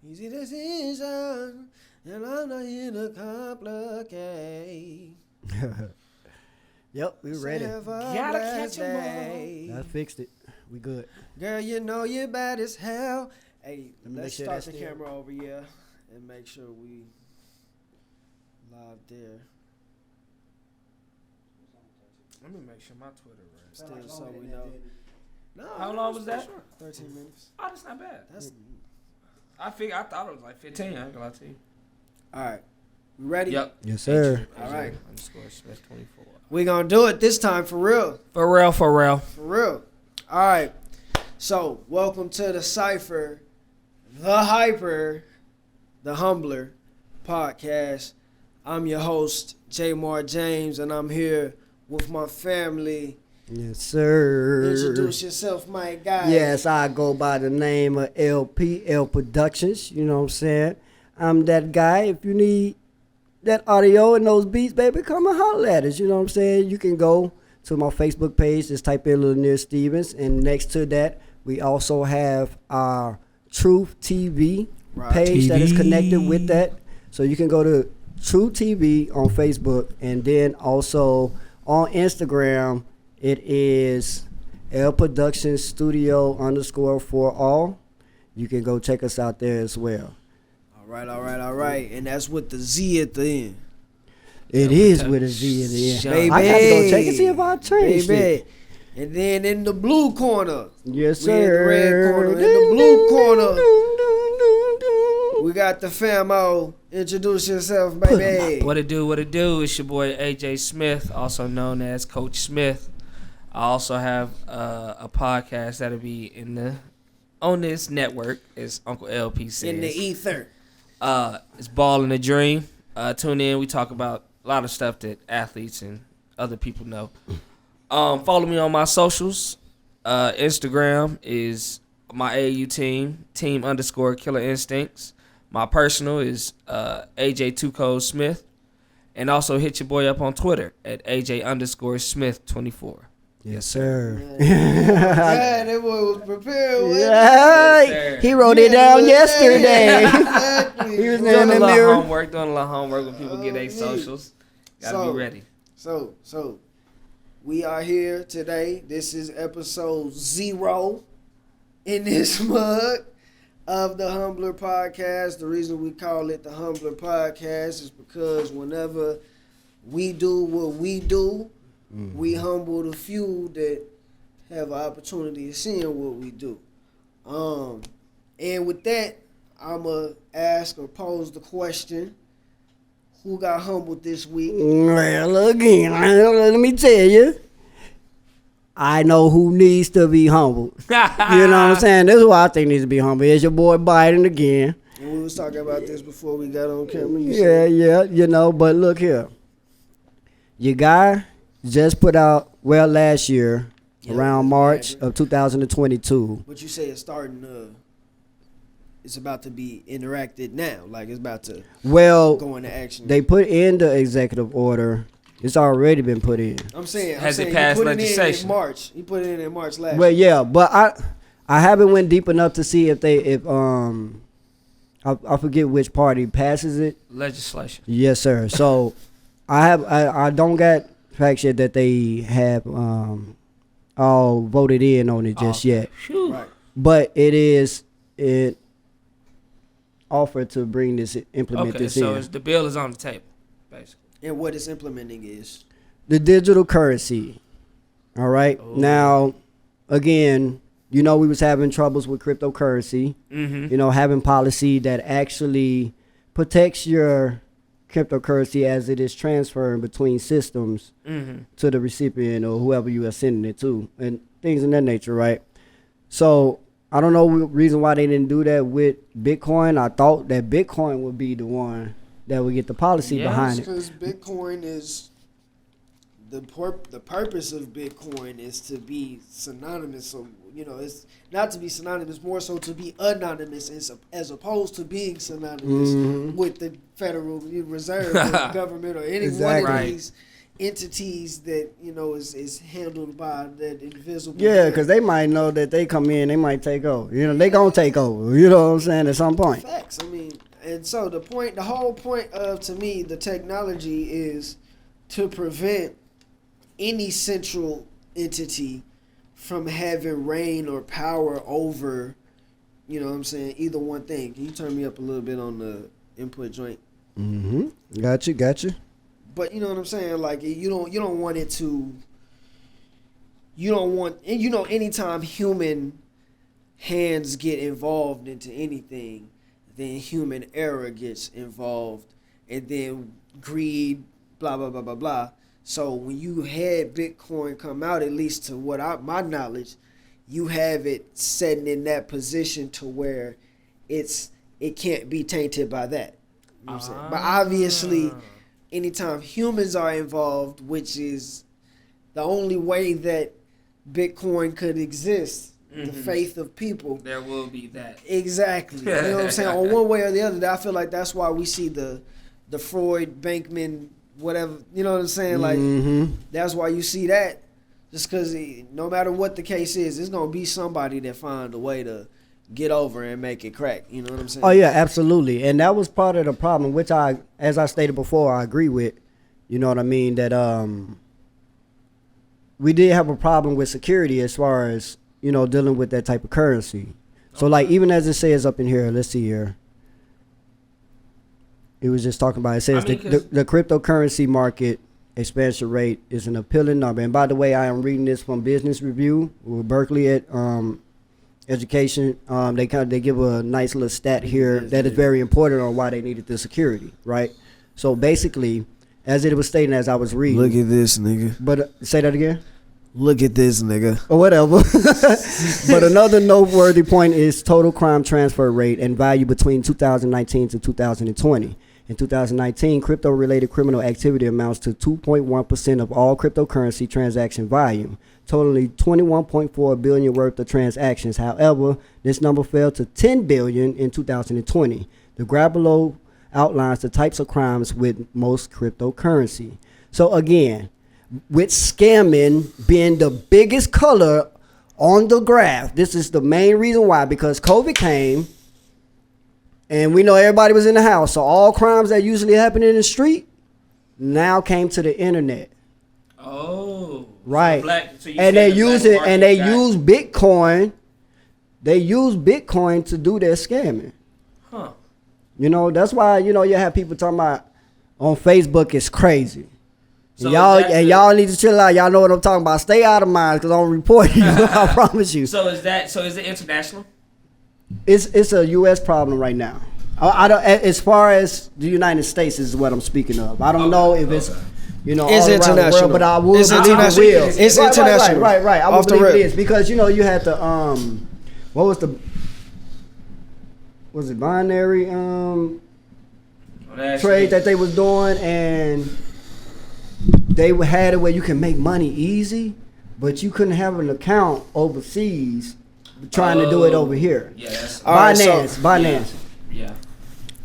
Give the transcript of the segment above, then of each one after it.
Easy decision, and I'm not here to complicate. Yep, we ready. Gotta catch 'em all. I fixed it. We good. Girl, you know you're bad as hell. Hey, Let me let's make sure start that's the still- camera over here and make sure we live there. Let me make sure my Twitter right. Still, so we know. No, How long was that? 13 minutes. Oh, that's not bad. That's I thought it was like 15. I ain't gonna lie to you. all right. We ready? Yep. Yes, sir. All right. Underscore Smith 24. We gonna do it this time for real. For real. For real. All right. So, welcome to the Cypher, the Hyper, the Humbler podcast. I'm your host, J. Mar James, and I'm here with my family. Yes, sir. Introduce yourself, my guy. Yes, I go by the name of L Productions. You know what I'm saying? I'm that guy. If you need that audio and those beats, baby, come and holler at us. You know what I'm saying? You can go to my Facebook page. Just type in Lanier Stevens. And next to that, we also have our Truth TV page that is connected with that. So you can go to Truth TV on Facebook. And then also on Instagram, it is L Productions Studio _ all. You can go check us out there as well. All right. And that's with the Z at the end. It is with a Z in the end. Baby. I got to go check and see if I changed it. And then in the blue corner. Yes, We in the sir. red corner. In the blue corner, we got the famo. Introduce yourself, baby. What it do? It's your boy AJ Smith, also known as Coach Smith. I also have a podcast that'll be on this network, as Uncle LP says. In the ether. It's Ball in the Dream. Tune in. We talk about a lot of stuff that athletes and other people know. Follow me on my socials. Instagram is my AAU team _Killer Instincts. My personal is AJ2 Smith. And also hit your boy up on Twitter at AJ _ Smith 24. Yes, sir. Yeah, that boy was prepared. With Yeah, Yes, he wrote it down yesterday. Exactly. He was Doing in a the little mirror. homework when people get their socials. Gotta be ready. So we are here today. This is episode 0 in this mug of the Humbler Podcast. The reason we call it the Humbler Podcast is because whenever we do what we do, we humble the few that have an opportunity of seeing what we do. And with that, I'ma ask or pose the question: who got humbled this week? Well, again, let me tell you, I know who needs to be humbled. You know what I'm saying? This is why I think needs to be humbled. It's your boy Biden again. And we was talking about this before we got on camera. Yeah, you know, but look here. Your guy just put out, last year, around March of 2022. But you say it's starting it's about to be interacted now. Like it's about to go into action. They put in the executive order. It's already been put in. I'm saying Has it he passed put it legislation? in March. He put it in March last Well, year. yeah, but I haven't went deep enough to see if I forget which party passes it. Legislation. Yes, sir. So I don't got facts yet that they have all voted in on it just yet. Right. But it offered to bring this implement this so in. the bill is on the table, basically. And what it's implementing is The digital currency. All right. Oh. Now, again, you know we was having troubles with cryptocurrency. Mm-hmm. You know, having policy that actually protects your cryptocurrency as it is transferring between systems to the recipient or whoever you are sending it to, and things of that nature, right? So I don't know the reason why they didn't do that with Bitcoin. I thought that Bitcoin would be the one that would get the policy behind it. because Bitcoin is the purpose of Bitcoin is to be synonymous. So it's not to be synonymous, more so to be anonymous, as opposed to being synonymous with the Federal Reserve or government or any one of these entities that is handled by that invisible. Yeah, because they might know that they come in, they might take over. They gonna take over. You know what I'm saying? At some point. Facts. I mean, and so the whole point of, to me, the technology is to prevent any central entity from having reign or power over, either one thing. Can you turn me up a little bit on the input joint? Mm-hmm. Got you. But you know what I'm saying? Like, you don't want it to. You don't want, and anytime human hands get involved into anything, then human error gets involved, and then greed, blah blah blah blah blah. So when you had Bitcoin come out, at least to my knowledge, you have it setting in that position to where it can't be tainted by that. You know what I'm saying? But obviously, anytime humans are involved, which is the only way that Bitcoin could exist, the faith of people, there will be that. Exactly. You know what I'm saying? On one way or the other, I feel like that's why we see the Freud, Bankman, whatever. You know what I'm saying? Like, that's why you see that. Just because no matter what the case is, it's going to be somebody that find a way to get over and make it crack. You know what I'm saying? Oh, yeah, absolutely. And that was part of the problem, which as I stated before, I agree with. You know what I mean? That we did have a problem with security as far as, dealing with that type of currency. So, like, even as it says up in here, let's see here. It was just talking about, it says the cryptocurrency market expansion rate is an appealing number. And by the way, I am reading this from Business Review with Berkeley at Education. They give a nice little stat here that is very important on why they needed the security, right? So basically, as it was stating as I was reading. Look at this, nigga. But say that again. Look at this, nigga. Or whatever. But another noteworthy point is total crime transfer rate and value between 2019 to 2020. In 2019, crypto-related criminal activity amounts to 2.1% of all cryptocurrency transaction volume, totaling 21.4 billion worth of transactions. However, this number fell to 10 billion in 2020. The graph below outlines the types of crimes with most cryptocurrency. So again, with scamming being the biggest color on the graph, this is the main reason why, because COVID came. And we know everybody was in the house, so all crimes that usually happen in the street now came to the internet. Oh, right. So and they use it, and they use Bitcoin. They use Bitcoin to do their scamming. Huh. That's why you have people talking about on Facebook. It's crazy. So y'all need to chill out. Y'all know what I'm talking about. Stay out of mine because I'm reporting you. I promise you. So is it international? It's a U.S. problem right now. I don't. As far as the United States is what I'm speaking of. I don't know if it's it's all around international. the world, but I would believe it will. It's international. Right. I would believe it is because you had the what was the binary trade that they was doing, and they had it where you can make money easy, but you couldn't have an account overseas. Trying to do it over here. Yeah, that's Binance. Yeah.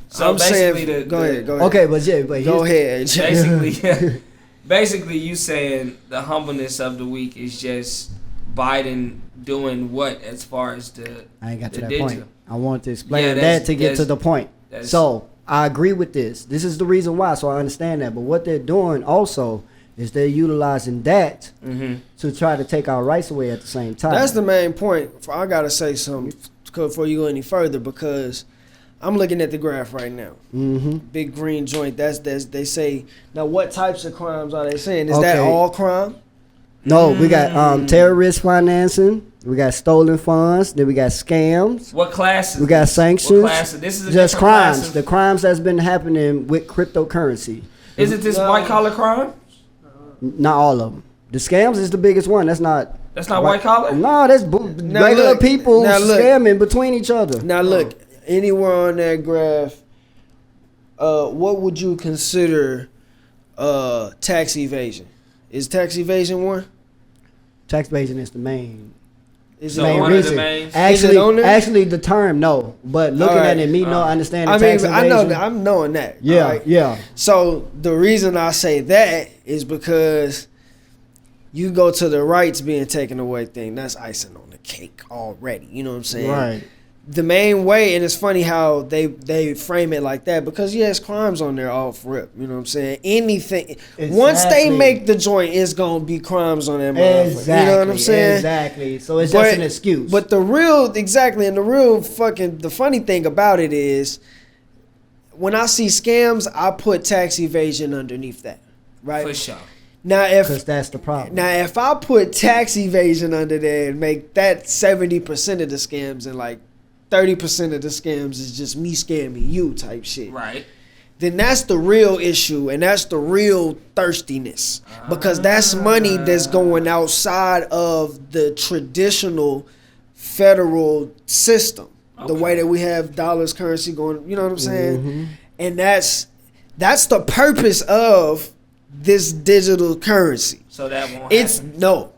So I'm basically, saying, go ahead. Okay, but go ahead. Basically, you saying the humbleness of the week is just Biden doing what as far as I ain't got to that digital point. I want to explain that to get to the point. So I agree with this. This is the reason why. So I understand that. But what they're doing also is they're utilizing that to try to take our rights away at the same time. That's the main point. I got to say something before you go any further, because I'm looking at the graph right now. Big green joint. They say, now what types of crimes are they saying? Is that all crime? No, we got terrorist financing. We got stolen funds. Then we got scams. What classes? We got sanctions. What classes? This is just crimes. The crimes that's been happening with cryptocurrency. Isn't this white collar crime? Not all of them. The scams is the biggest one. That's not white collar? No, that's regular people scamming between each other. Now look, anywhere on that graph, what would you consider tax evasion? Is tax evasion one? Tax evasion is the main Is So it Main one on of the reason. main- Is it on there? Actually, the term no, but looking Alright. at it, me no understanding I tax mean, I evasion. know that. I'm knowing that. Yeah, alright? yeah. So the reason I say that is because you go to the rights being taken away thing. That's icing on the cake already. You know what I'm saying? Right. The main way, and it's funny how they frame it like that because yes, crimes on there off rip. You know what I'm saying? Anything once they Exactly. make the joint, it's gonna be crimes on that motherfucker. Exactly. You know what I'm saying? Exactly. So it's just an excuse. But the real, exactly, and the real fucking, the funny thing about it is, when I see scams, I put tax evasion underneath that, right? For sure. Now because if that's the problem. now if I put tax evasion under there and make that 70% of the scams and like 30% of the scams is just me scamming you type shit, Right. then that's the real issue and that's the real thirstiness because that's money that's going outside of the traditional federal system, the way that we have dollars currency going, you know what I'm saying? And that's the purpose of this digital currency. So that won't It's happen. no,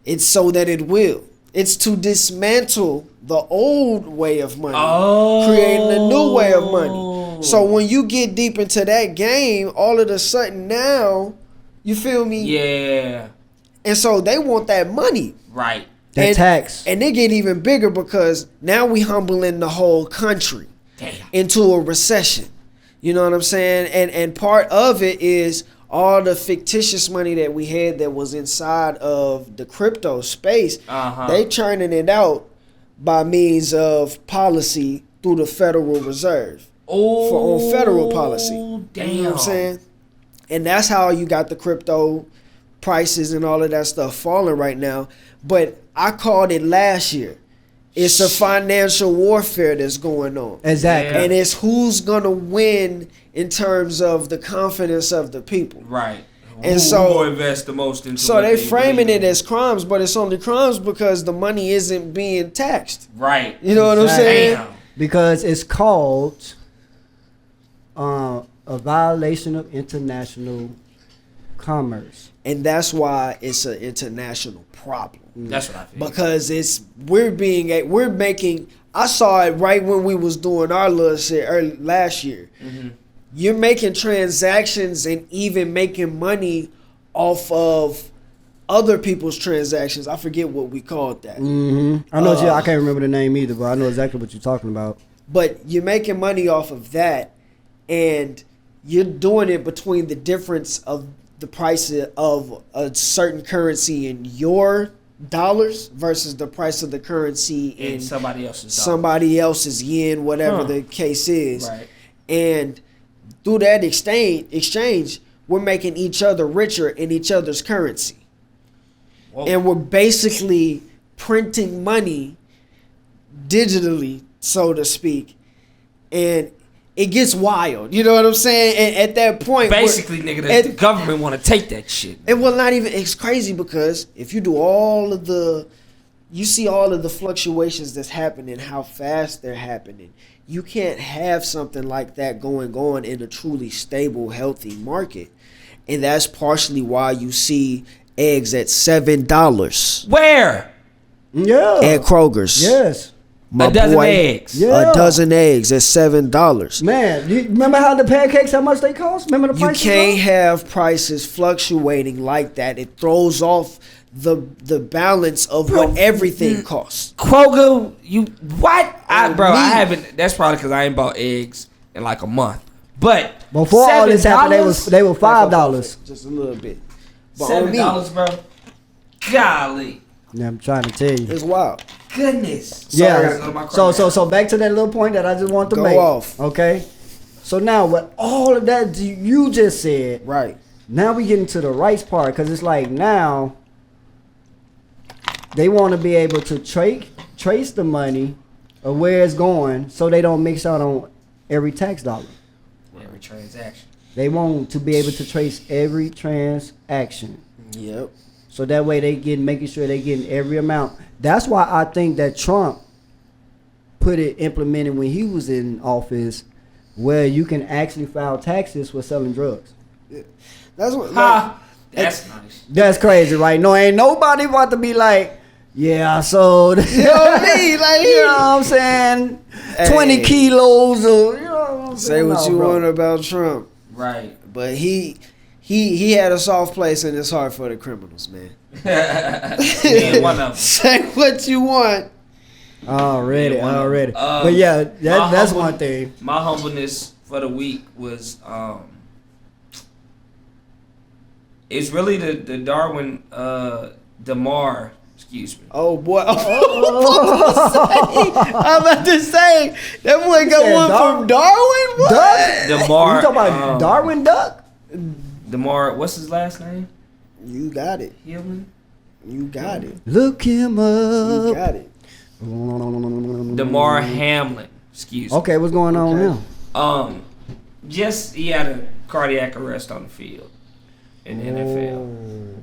it's so that it will. It's to dismantle the old way of money, creating a new way of money. So when you get deep into that game, all of a sudden now, you feel me? Yeah. And so they want that money. Right. That and, tax. And they get even bigger because now we humbling the whole country Damn. into a recession. You know what I'm saying? And part of it is all the fictitious money that we had that was inside of the crypto space. They churning it out by means of policy through the Federal Reserve on federal policy. Damn. You know what I'm saying? And that's how you got the crypto prices and all of that stuff falling right now. But I called it last year. It's a financial warfare that's going on. Exactly. And it's who's going to win in terms of the confidence of the people. Right. And Who so will invest the most into So what they framing believe it in. as crimes, but it's only crimes because the money isn't being taxed. Right. You know what I'm Exactly. saying? Damn. Because it's called a violation of international commerce. And that's why it's an international problem. That's what I feel. Because we're making. I saw it right when we was doing our little shit last year. You're making transactions and even making money off of other people's transactions. I forget what we called that. I know I can't remember the name either, but I know exactly what you're talking about. But you're making money off of that, and you're doing it between the difference of the price of a certain currency in your dollars versus the price of the currency in somebody else's dollar. somebody else's yen, whatever the case is. Right. And through that exchange, we're making each other richer in each other's currency. Whoa. And we're basically printing money digitally, so to speak. And it gets wild. You know what I'm saying? And at that point, Basically, nigga, the government want to take that shit. it will not even. It's crazy because if you do you see all of the fluctuations that's happening, how fast they're happening. You can't have something like that going on in a truly stable, healthy market, and that's partially why you see eggs at $7 Where? Yeah. at Kroger's. Yes. A dozen eggs. Yeah. A dozen eggs at $7. Man, you remember how the pancakes, how much they cost? Remember the You prices? can't have prices fluctuating like that. It throws off the balance of what everything costs. Kroger, you what? I Me. haven't. That's probably because I ain't bought eggs in like a month. But Before all this happened, they were $5. Just a little bit. But on me, $7, bro. Golly, Yeah, I'm trying to tell you. it's wild. goodness. Yeah. So back to that little point that I just want to Go make. off. Okay. So now, what all of that you just said, Right. now we get into the rights part, because it's like now they want to be able to trace the money of where it's going, so they don't mix out on every tax dollar. Every transaction. They want to be able to trace every transaction. Yep. So that way making sure they getting every amount. That's why I think that Trump implemented when he was in office, where you can actually file taxes for selling drugs. That's what. Ha! That's nice. That's crazy, right? No, ain't nobody about to be like, Yeah, so You know what I mean? Like, you know what I'm saying? Hey. 20 kilos of, you know what I'm say saying? what No, you bro. want about Trump, Right. but he had a soft place in his heart for the criminals, man. Yeah, one of them. Say what you want. Already. Yeah, one of them. But yeah, that's my one thing. My humbleness for the week was it's really the Darwin DeMar, excuse me. Oh boy! I'm about to say that boy got said one from Darwin. What? Duck? DeMar, You talking about Darwin Duck? DeMar, what's his last name? You got it. Hillman? You got it. Look him You up. got it. DeMar Hamlin, excuse me. Okay, what's going on Okay. now? Just he had a cardiac arrest on the field in the NFL.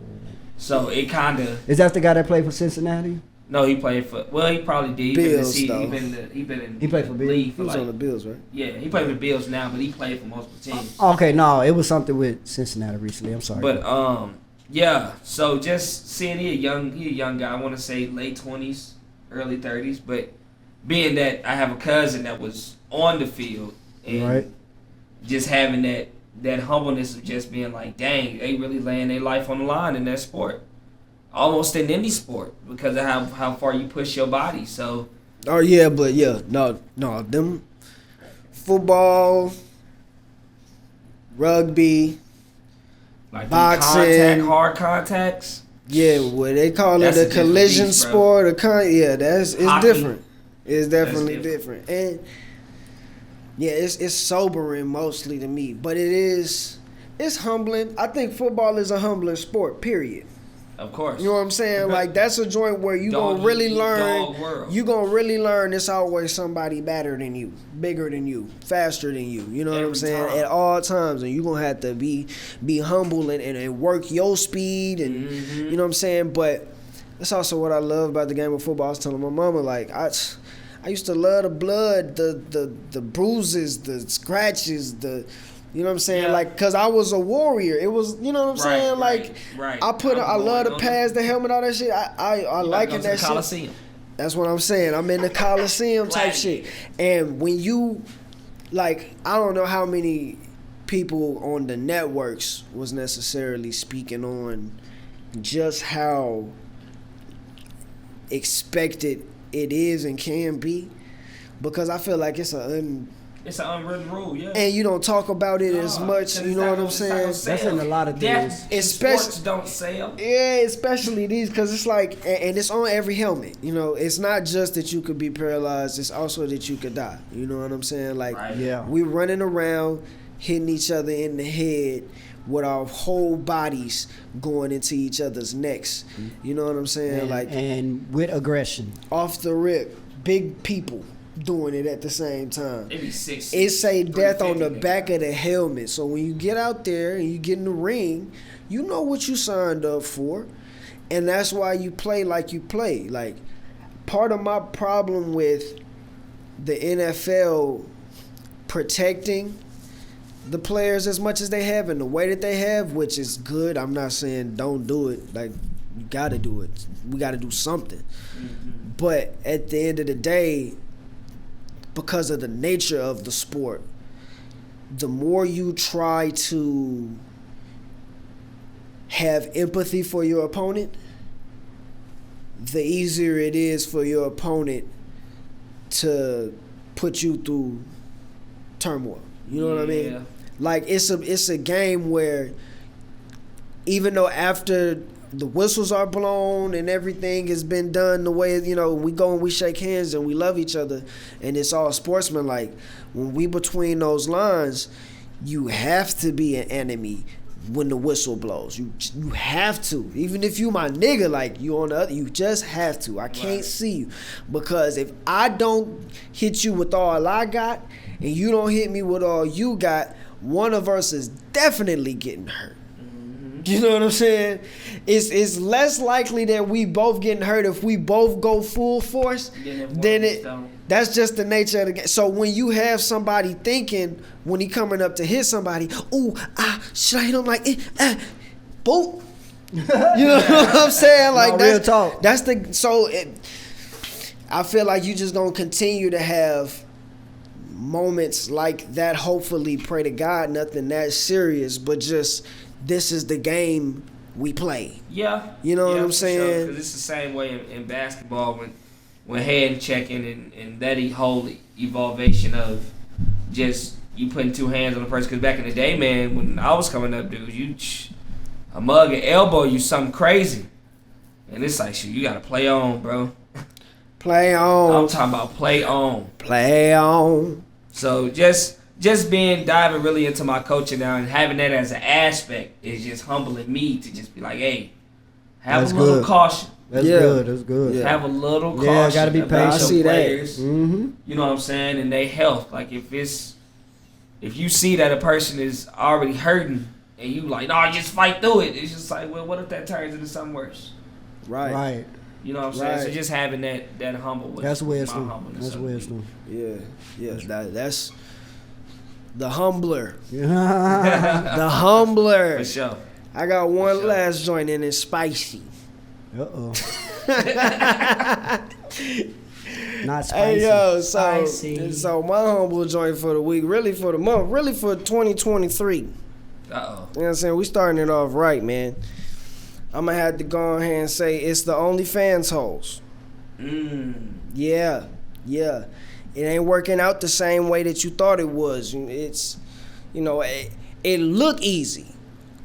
So it kind of Is that the guy that played for Cincinnati? no, he played for he probably did. Bills, He though. been in He played for Bills? league He for was like on the Bills, right? yeah, he played for the Bills now, but he played for multiple teams. Okay, no, it was something with Cincinnati recently. I'm sorry. But yeah, so just seeing he a young guy. I want to say late 20s, early 30s, but being that I have a cousin that was on the field and Right. just having that humbleness of just being like, dang, they really laying their life on the line in that sport, almost in any sport because of how far you push your body. So Oh yeah, but yeah, no, them football, rugby, like Boxing. hard contacts. yeah, what they call That's it a a different collision beast, bro. sport. It's Hockey. different. It's definitely That's different. And yeah, it's sobering mostly to me, but it's humbling. I think football is a humbling sport. Period. Of course. You know what I'm saying? Like that's a joint where you Dog gonna really eat learn. dog world. You gonna really learn. It's always somebody better than you, bigger than you, faster than you. You know what I'm Every saying? time. At all times, and you gonna have to be humble and work your speed, and Mhm. you know what I'm saying. But that's also what I love about the game of football. I was telling my mama like I used to love the blood, the bruises, the scratches, you know what I'm saying? Yeah. Like, cause I was a warrior. It was, you know what I'm saying? Like, right. I love to pass the helmet, all that shit. I liking that shit. Coliseum. That's what I'm saying. I'm in the Coliseum type shit. And when you, like, I don't know how many people on the networks was necessarily speaking on just how expected it is and can be, because I feel like it's It's an unwritten rule, yeah. and you don't talk about it as much. You know what I'm saying? That's in a lot of things. Especially- Sports don't sell. Yeah, especially these, because it's like, and it's on every helmet. You know, it's not just that you could be paralyzed; it's also that you could die. You know what I'm saying? Like, Right. Yeah. we running around, hitting each other in the head with our whole bodies going into each other's necks. You know what I'm saying? Like, and with aggression. off the rip, big people doing it at the same time. It be 6. It say death on the 350 back of the helmet. So when you get out there and you get in the ring, you know what you signed up for. And that's why you play like you play. Like, part of my problem with the NFL protecting the players as much as they have and the way that they have, which is good. I'm not saying don't do it. Like, you got to do it. We got to do something. Mm-hmm. But at the end of the day, because of the nature of the sport, the more you try to have empathy for your opponent, the easier it is for your opponent to put you through turmoil. You know what I mean? Yeah. Like, it's a game where even though after the whistles are blown and everything has been done the way, you know, we go and we shake hands and we love each other and it's all sportsmanlike, when we between those lines, you have to be an enemy when the whistle blows. You have to. Even if you my nigga, like, you on the other, you just have to. I can't Right. see you. Because if I don't hit you with all I got and you don't hit me with all you got, one of us is definitely getting hurt. You know what I'm saying? It's less likely that we both getting hurt if we both go full force than it. That's just the nature of the game. So when you have somebody thinking, when he coming up to hit somebody, ooh, should I hit him like, boom, You know what I'm saying? Like No, that's real talk. That's the I feel like you just gonna continue to have moments like that. Hopefully, pray to God, nothing that serious, but just this is the game we play. Yeah. You know what I'm for saying? Because it's the same way in basketball when hand checking and that whole evolution of just you putting two hands on a person. Because back in the day, man, when I was coming up, dude, a mug and elbow you something crazy. And it's like, shit, you got to play on, bro. Play on. I'm talking about play on. Play on. So just diving really into my coaching now and having that as an aspect is just humbling me to just be like, hey, have That's a little good. caution. That's Yeah. good. That's good. Yeah. Have a little caution. Yeah, gotta be about patient. your I see that. players. Mm-hmm. You know what I'm saying? And they health. Like if you see that a person is already hurting and you like, no, just fight through it. It's just like, well, what if that turns into something worse? Right. Right. You know what I'm saying? Right. So just having that humble. That's wisdom. my humbleness That's of it. wisdom. Yeah. That's the humbler. Yeah. The humbler. For sure. I got one sure. last joint and it's spicy. Uh-oh. Not spicy. Hey yo, Spicy. so my humble joint for the week, really for the month, really for 2023. You know Uh-oh. what I'm saying? We starting it off right, man. I'm gonna have to go ahead and say it's the OnlyFans hoes. Yeah. It ain't working out the same way that you thought it was. It's, it look easy,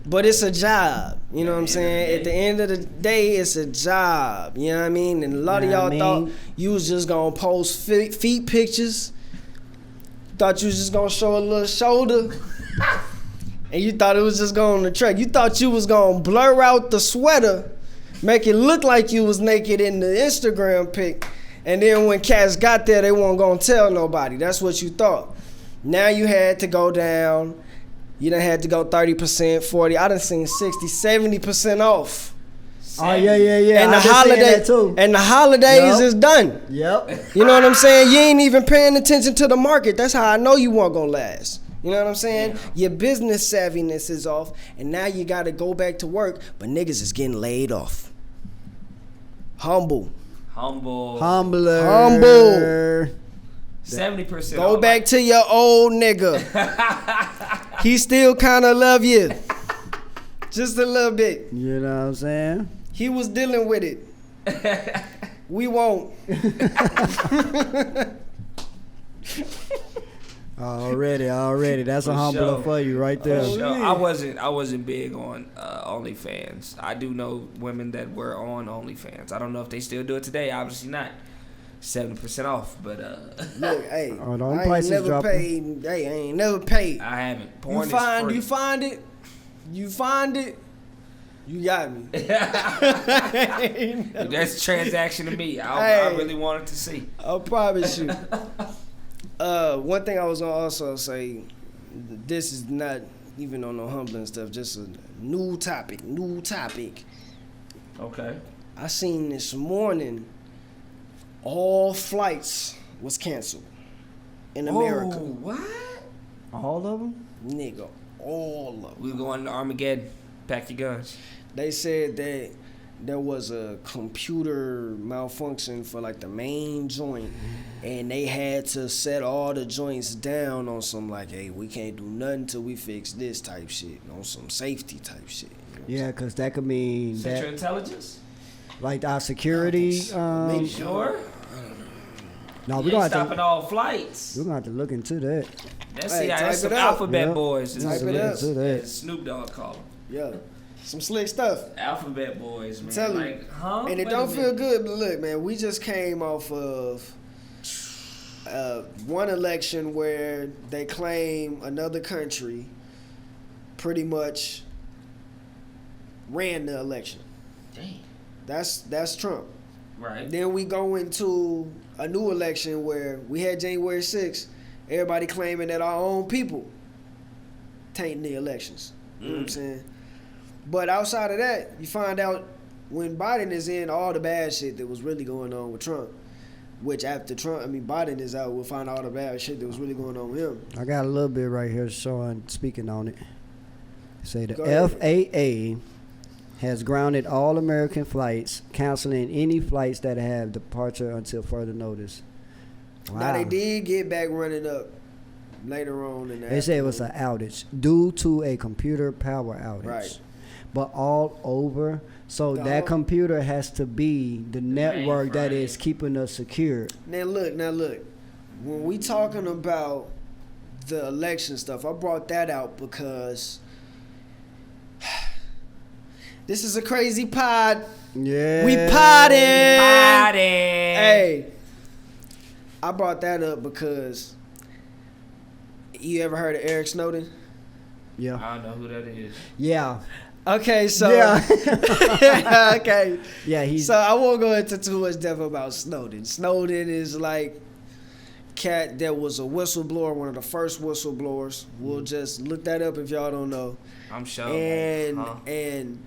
but it's a job. You know what I'm saying? At the end of the day, it's a job. You know what I mean? And a lot of y'all thought you was just gonna post feet pictures. Thought you was just gonna show a little shoulder. And you thought it was just going to track. You thought you was gonna blur out the sweater, make it look like you was naked in the Instagram pic. And then when cats got there, they weren't gonna tell nobody. That's what you thought. Now you had to go down. You done had to go 30%, 40. I done seen 60, 70% off. Oh yeah. And I been seeing that too. And the holidays Yep. is done. Yep. You know what I'm saying? You ain't even paying attention to the market. That's how I know you weren't gonna last. You know what I'm saying? Your business savviness is off, and now you gotta go back to work, but niggas is getting laid off. Humbler. Humbler. 70%. Go back to your old nigga. He still kinda love you. Just a little bit. You know what I'm saying? He was dealing with it. We won't. Already. That's a For humbler sure. for you right there. For sure. I wasn't big on OnlyFans. I do know women that were on OnlyFans. I don't know if they still do it today. Obviously not. 70% off, but Look, hey, Oh, them I ain't prices never dropping. paid. Hey, I ain't never paid. I haven't. You Porn is find free. you find it, you got me. That's a transaction to me. I Hey. really wanted to see. I promise you. One thing I was gonna also say, this is not even on no humbling stuff, just a new topic. Okay. I seen this morning all flights was canceled in America. Oh, what? All of them? Nigga, all of them. We going to Armageddon. Pack your guns. They said that there was a computer malfunction for like the main joint, and they had to set all the joints down on some like, hey, we can't do nothing till we fix this type shit, on some safety type shit. You know what I'm Yeah, because that could mean Central that, Intelligence? like our security. Maybe. Sure. No, We we're gonna ain't have stopping to. all flights. We're gonna have to look into that. Let's Hey, see. type That's some it up. Alphabet Yeah. Boys. We're gonna Type have it to up. look into that. Snoop Dogg called them. Yeah, some slick stuff. Alphabet Boys, man. Tell you. Like, huh? And it Wait a don't feel minute. good, but look, man, we just came off of one election where they claim another country pretty much ran the election. Dang. That's Trump. Right. Then we go into a new election where we had January 6th, everybody claiming that our own people tainting the elections. You know what I'm saying? But outside of that, you find out when Biden is in, all the bad shit that was really going on with Trump. Which after Biden is out, we'll find out all the bad shit that was really going on with him. I got a little bit right here showing, speaking on it. Say the Go ahead. FAA has grounded all American flights, canceling any flights that have departure until further notice. Wow. Now they did get back running up later on in the They said it was afternoon. an outage due to a computer power outage. Right. But all over, so The that whole- computer has to be the network that mainframe. is keeping us secure. Now look. When we talking about the election stuff, I brought that out because this is a crazy pod. Yeah. We podding. Potting. Hey, I brought that up because you ever heard of Eric Snowden? Yeah. I don't know who that is. Yeah. Okay, so Yeah. okay, Yeah, he's so I won't go into too much depth about Snowden. Snowden is like cat that was a whistleblower, one of the first whistleblowers. We'll just look that up if y'all don't know. I'm sure. And Huh? and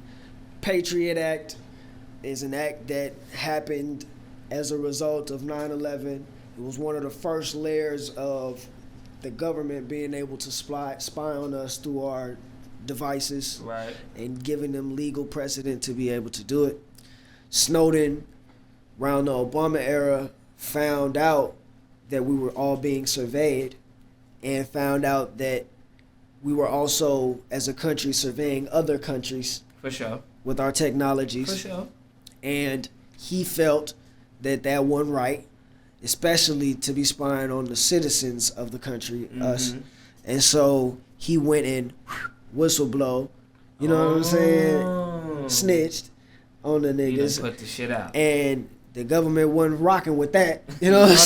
Patriot Act is an act that happened as a result of 9/11. It was one of the first layers of the government being able to spy on us through our devices Right. and giving them legal precedent to be able to do it. Snowden, around the Obama era, found out that we were all being surveyed and found out that we were also, as a country, surveying other countries For sure. with our technologies. For sure. And he felt that that wasn't right, especially to be spying on the citizens of the country, us. Mhm. And so he went and whistleblow, you know what I'm saying? Oh. Snitched on the He done niggas. put the shit out. And the government wasn't rocking with that, you know what I'm No, they-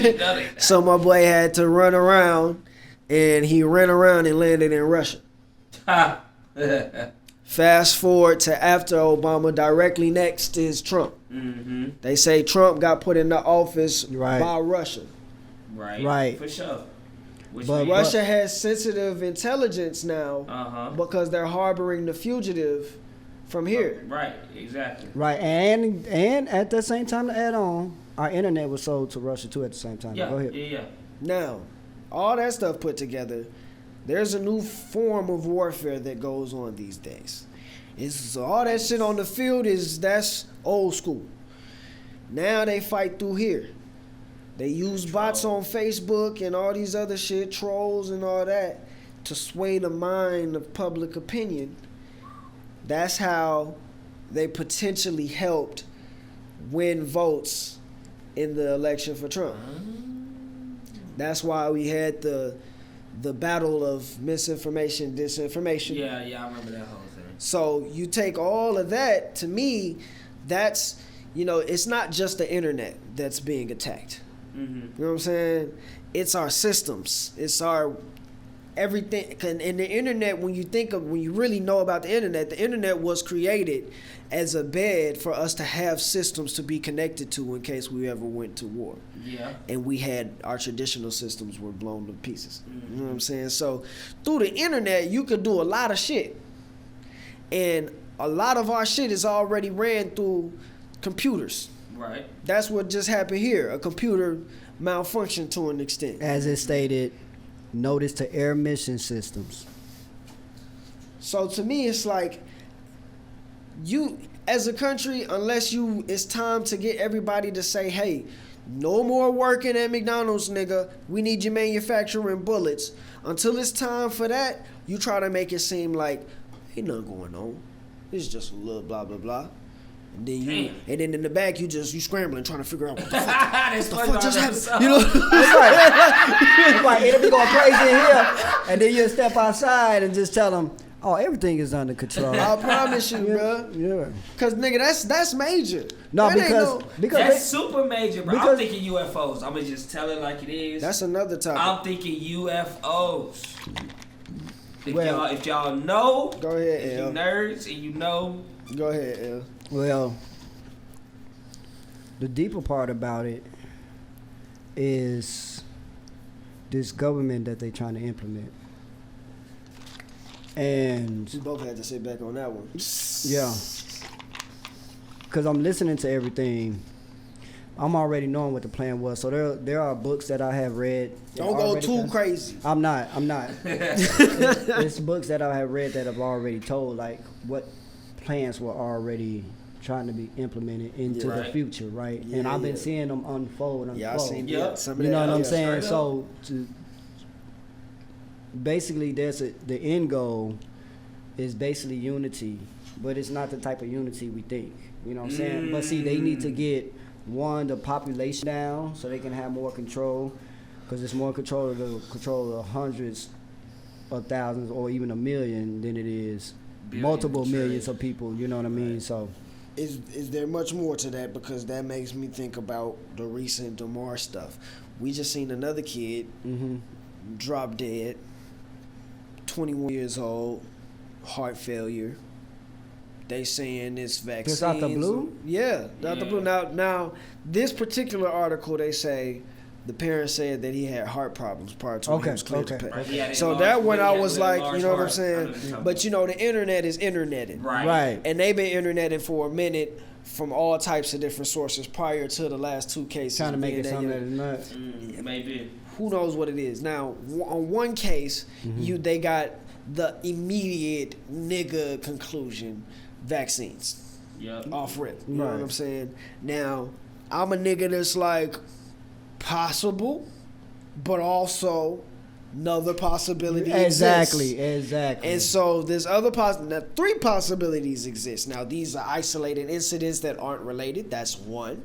saying? no, they- So my boy had to run around, and he ran around and landed in Russia. Ha. Fast forward to after Obama, directly next is Trump. Mm-hmm. They say Trump got put into office Right. by Russia. Right. Right. For sure. Which But means- Russia has sensitive intelligence now Uh-huh. because they're harboring the fugitive from here. Right. Exactly. right, and at the same time to add on, our internet was sold to Russia too at the same time. Yeah. Go ahead. Yeah. Now, all that stuff put together, there's a new form of warfare that goes on these days. It's all that shit on the field that's old school. Now they fight through here. They use bots on Facebook and all these other shit, trolls and all that, to sway the mind of public opinion. That's how they potentially helped win votes in the election for Trump. That's why we had the battle of misinformation, disinformation. Yeah. I remember that whole thing. So you take all of that, to me, that's, it's not just the internet that's being attacked. Mm-hmm. You know what I'm saying? It's our systems. It's our everything. And the internet, when you really know about the internet was created as a bed for us to have systems to be connected to in case we ever went to war. Yeah. And we had our traditional systems were blown to pieces. Mm-hmm. You know what I'm saying? So through the internet, you could do a lot of shit. And a lot of our shit is already ran through computers. Right. That's what just happened here. A computer malfunctioned to an extent. As it stated, notice to air mission systems. So to me, it's like you, as a country, it's time to get everybody to say, hey, no more working at McDonald's, nigga. We need you manufacturing bullets. Until it's time for that, you try to make it seem like ain't nothing going on. It's just a little blah blah blah. And then then in the back you scrambling trying to figure out what the fuck, That's the fuck just happened. happened. You know? It's like it'll be going crazy in here, and then you step outside and just tell them, "Oh, everything is under control." I promise you, bro. Yeah. Cause nigga, that's major. No, That ain't because That's super major, bro. I'm because- thinking UFOs. I'm gonna just tell it like it is. that's another topic. I'm thinking UFOs. Well- If y'all know, Go ahead, if you L. nerds and you know, Go ahead, L. well, the deeper part about it is this government that they trying to implement, and We both had to sit back on that one. yeah, because I'm listening to everything. I'm already knowing what the plan was. So there are books that I have read. that Don't go already too kind- crazy. I'm not. It's books that I have read that have already told like what plans were already trying to be implemented into the Right. future, right? Yeah, and I've been yeah. seeing them unfold. Yeah, I seen Yep. some of You that. know what I'm Yeah. saying? straight So basically, the end goal is basically unity, but it's not the type of unity we think. You know what I'm saying? But see, they need to get the population down so they can have more control, because it's more control of hundreds of thousands or even a million than it is Billion, multiple trillion. millions of people. You know what I mean? Right. So Is there much more to that? Because that makes me think about the recent DeMar stuff. We just seen another kid drop dead, 21 years old, heart failure. They saying this vaccine. Just out the blue? Yeah, out the Yeah. blue. Now, this particular article, they say the parents said that he had heart problems prior to when he Okay, was cleared to okay. pay. Right, he had a So large- that one, he I had was a like, large you know what I'm heart. I know saying? what you're talking But you know, the internet is interneting. right. And they've been interneting for a minute from all types of different sources prior to the last two cases. Trying to make being it something that young. is not. Maybe. Who knows what it is? Now, on one case, they got the immediate nigga conclusion: vaccines Yep. off rip. You know what Right. I'm saying? Now, I'm a nigga that's like possible, but also another possibility Exactly, exists. exactly. And so there's other now 3 possibilities exist. Now these are isolated incidents that aren't related. That's one.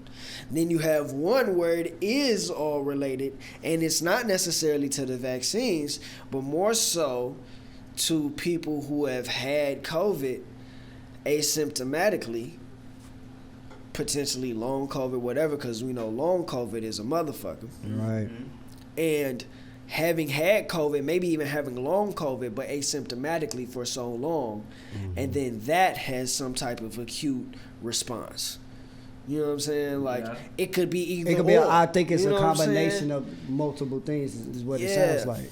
Then you have one where it is all related, and it's not necessarily to the vaccines, but more so to people who have had COVID asymptomatically, potentially long COVID, whatever, because we know long COVID is a motherfucker. Right. And having had COVID, maybe even having long COVID, but asymptomatically for so long, and then that has some type of acute response. You know what I'm saying? Like, Yeah. it could be either It could be. or. I think it's You a know what I'm saying? combination of multiple things. Is what it Yeah. sounds like.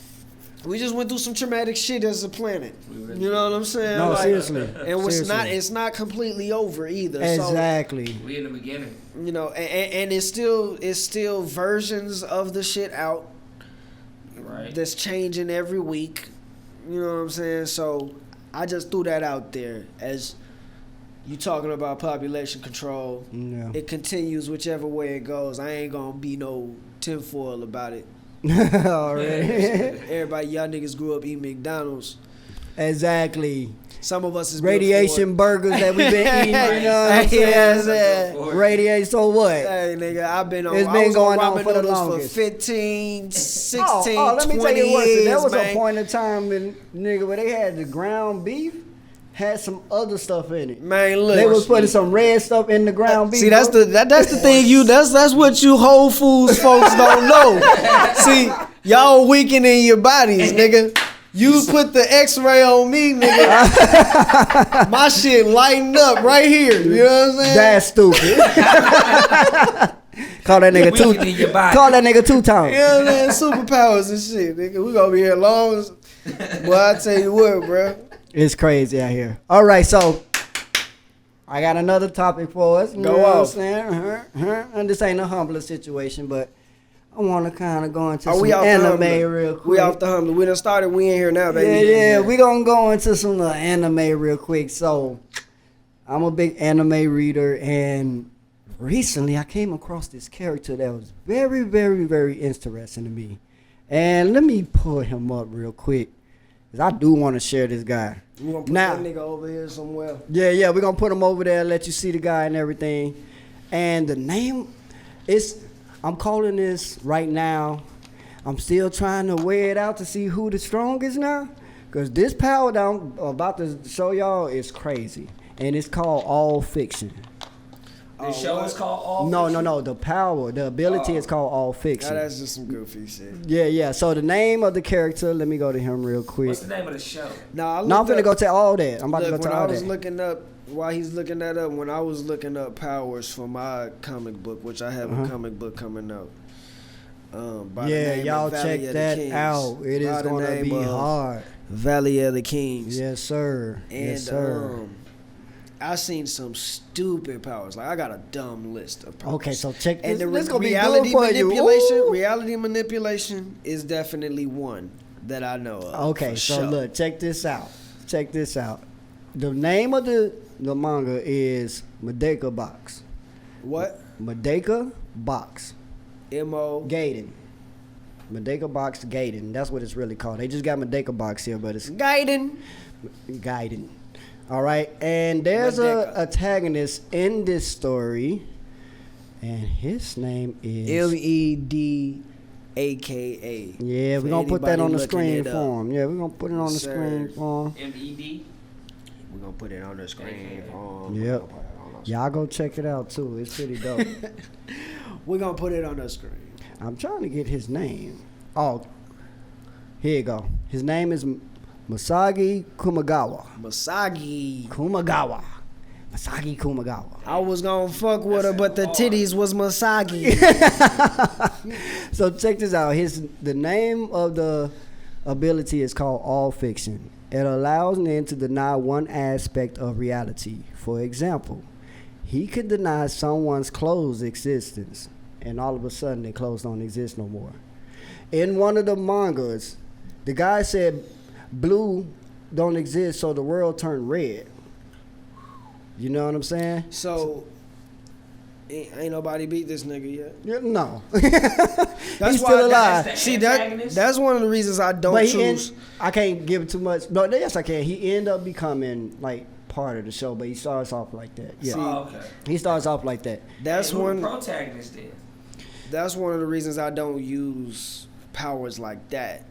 We just went through some traumatic shit as a planet. You know what I'm saying? No, Like, seriously. And Seriously. it's not completely over either. Exactly. We in the beginning. So, you know, and it's still versions of the shit out Right. that's changing every week. You know what I'm saying? So I just threw that out there as you talking about population control. Yeah. It continues whichever way it goes. I ain't gonna be no tinfoil about it. Already. Everybody, y'all niggas grew up eating McDonald's. Exactly. Some of us is built Radiation burgers that we've been eating. You know what I'm Yeah, saying? yeah. Radiation. So what? Hey nigga, I've been on. It's I been was going on on ramen for the noodles longest. for 15, 16, let me 20 tell you what. years, There was man. a point in time when nigga where they had the ground beef had some other stuff in it. Man, look. They was putting some red stuff in the ground beef. See, that's bro. that's the thing. That's what you Whole Foods folks don't know. See, y'all weakening your bodies, nigga. You put the X-ray on me, nigga. My shit lighting up right here. You know what I'm saying? That's stupid. Call that nigga two. Weakening your body. Call that nigga 2 times. You know what I'm saying? Superpowers and shit, nigga. We gonna be here long as. Boy, I tell you what, bro. It's crazy out here. All right, so I got another topic for us. You Go know what I'm off. saying? And this ain't a humbler situation, but I want to kind of go into Oh, some we off the anime Humbler. real quick. We off the Humbler. We done started. We in here now, baby. Yeah, we gonna go into some little anime real quick. So I'm a big anime reader, and recently I came across this character that was very, very, very interesting to me. And let me pull him up real quick, cause I do want to share this guy. We gonna put Now- that nigga over here somewhere. Yeah, we're gonna put him over there, let you see the guy and everything. And the name is, I'm calling this right now. I'm still trying to weigh it out to see who the strongest now. Cause this power that I'm about to show y'all is crazy. And it's called All Fiction. The show is called All No, Fiction? the power, the ability is called All Now Fiction. that's just some goofy shit. Yeah. So the name of the character, let me go to him real quick. What's the name of the show? Now No, I'm finna go to all that. I'm about Look, to go when to I all was that. looking up, while he's looking that up, when I was looking up powers for my comic book, which I have a comic book coming out. By the Yeah, name y'all of Valley check of the that Kings. out. It is By the gonna name be of hard. Valley of the Kings. Yes, sir. And Yes, sir. I seen some stupid powers. Like I got a dumb list of powers. Okay, so check this. And the This gonna be reality good for you. manipulation, Ooh. reality manipulation is definitely one that I know of. Okay, for so sure. look, check this out. Check this out. The name of the manga is Madeka Box. What? Madeka Box. M.O. Gaiden. Madeka Box Gaiden. That's what it's really called. They just got Madeka Box here, but it's Gaiden. Gaiden. All right, and there's a antagonist in this story, and his name is Ledaka. Yeah, we're gonna put that on the screen for him. Yeah, we're gonna put it on the screen for him. MED. We're gonna put it on the screen for him. Yep. Y'all go check it out too. It's pretty dope. We're gonna put it on the screen. I'm trying to get his name. Oh, here you go. His name is Masagi Kumagawa. Masagi Kumagawa. I was gonna fuck with her, but the titties was Masagi. So check this out. The name of the ability is called All Fiction. It allows men to deny one aspect of reality. For example, he could deny someone's clothes' existence, and all of a sudden their clothes don't exist no more. In one of the mangas, the guy said blue don't exist, so the world turned red. You know what I'm saying? So, ain't nobody beat this nigga yet. Yeah, no. That's He's why still alive. See that's one of the reasons I don't But choose. I can't give too much. No, yes, I can. He ended up becoming like part of the show, but he starts off like that. Yeah, Okay. he starts off like that. That's Hey, who one. the protagonist is. That's one of the reasons I don't use powers like that.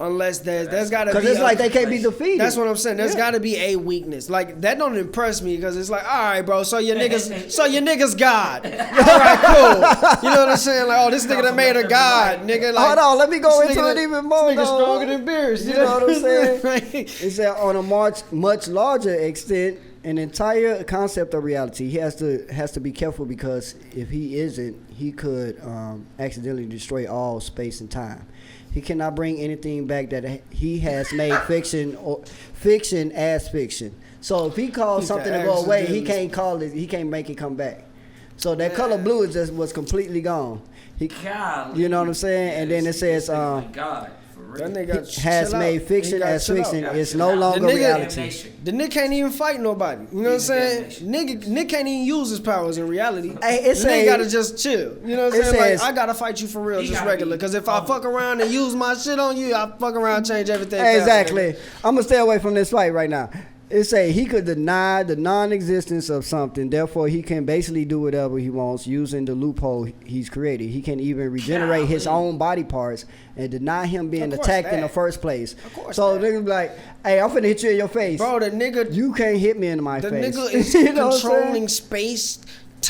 Unless there's gotta be. Because it's like they can't be defeated. That's what I'm saying. There's Yeah. gotta be a weakness. Like that don't impress me because it's like, all right, bro. So your niggas God. All right, cool. You know what I'm saying? Like, oh, this nigga that made a God, nigga. Like, Hold on, let me go this into nigga it that- even more. This nigga though. stronger than Beers. You know what I'm saying? Like, It said on a much larger extent, an entire concept of reality. He has to be careful because if he isn't, he could accidentally destroy all space and time. He cannot bring anything back that he has made fiction as fiction. So if he calls He something can to go away, he accidentally- can't call it. He can't make it come back. So that color blue was completely gone. Golly. You know what I'm saying? And then it says My God, for real. that nigga has chill made out. fiction He gotta as chill out. fiction. out. It's no The longer nigga- reality. The nigga can't even fight nobody. You know what I'm He's a saying? damnation. Nick can't even use his powers in reality. Hey, it Nigga say- gotta just chill. You know what I'm it saying? says- Like, I gotta fight you for real, He just gotta regular. be Because if I fuck around and use my shit on you, I fuck around and change everything. Exactly. I'm gonna stay away from this fight right now. It say he could deny the non-existence of something, therefore he can basically do whatever he wants using the loophole he's created. He can even regenerate his own body parts and deny him being Of course attacked in that. the first place. Of course So that. niggas be like, "Hey, I'm finna hit you in your face. Bro, the nigga, You can't hit me in my the face." nigga is You know what I'm controlling saying? space,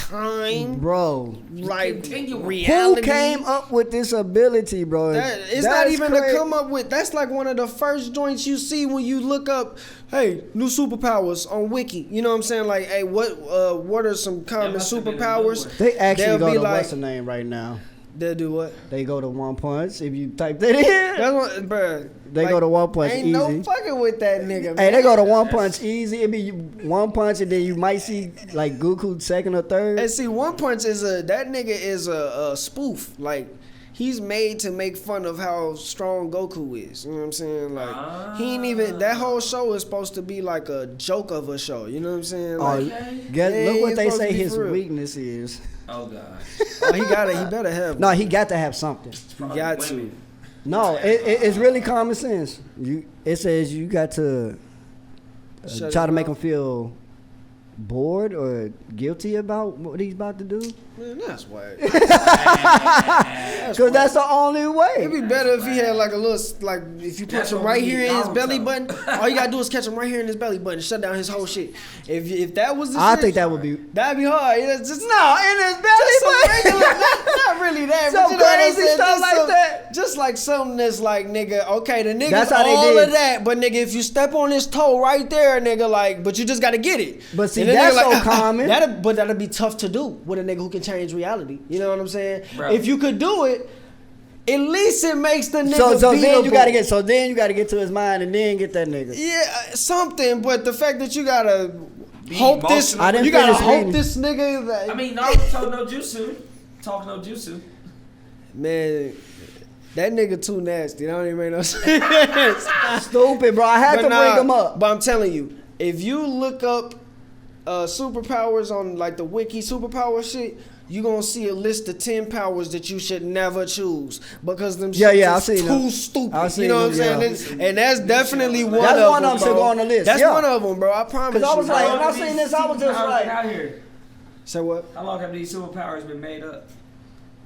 time, Bro. like Continuum. reality. Who came up with this ability, bro? It's That's not even crazy. to come up with. That's like one of the first joints you see when you look up, hey, new superpowers on Wiki. You know what I'm saying? Like, hey, what are some common must have been a new superpowers? one. They actually They'll go be to like- what's the name right now? They'll do what? They go to One Punch. If you type that in, That's what, bruh. They go to One Punch Ain't no easy. fucking with that nigga, man. Hey, they go to One Punch easy. It be One Punch, and then you might see like Goku second or third. And see, One Punch is that nigga is a spoof. Like, he's made to make fun of how strong Goku is. You know what I'm saying? Like, he ain't even. That whole show is supposed to be like a joke of a show. You know what I'm saying? Oh, Like, look Yeah, what he's they supposed say to be his for real. weakness is. Oh God. he better have. No, he got to have something. He got to. No, it's really common sense. It says you got to Shut try his to make him mouth. feel bored or guilty about what he's about to do. Man, that's why. Because that's the only It'd way. be better if he had like a little, like if you punch That's him what right we here need in his Naruto. belly button. All you gotta do is catch him right here in his belly button, shut down his whole shit. If that was the I shit, think that would be that'd be hard. It's just in his just some belly regular, not really that. Some but you know what I'm crazy saying? stuff Just like some- that. Just like something that's like, nigga, okay, the nigga's That's how they all did. of that, but nigga, if you step on his toe right there, nigga, like, but you just gotta get it. But see, And the that's nigga so common. That'd be tough to do with a nigga who can change reality. You know what I'm saying? Bro. If you could do it, at least it makes the nigga So then you beatable. gotta get to his mind and then get that nigga. Yeah, something, but the fact that you gotta Be hope this, emotional. I didn't you gotta finish hope reading. this nigga. That, I mean, Naruto no jutsu. Talk no jutsu. man, that nigga too nasty. That don't even make no sense. Stupid, bro. I had to bring him up. But I'm telling you, if you look up superpowers on like the wiki superpower shit, you gonna see a list of 10 powers that you should never choose because them I've shit is seen too them. stupid. I've seen You know what I'm them, saying? And that's definitely one That's of one them. of them should go on the list. That's Yeah. one of them, bro. I promise you. Because I was like, bro. when I seen this, I was just like, out here. Say what? How long have these superpowers been made up?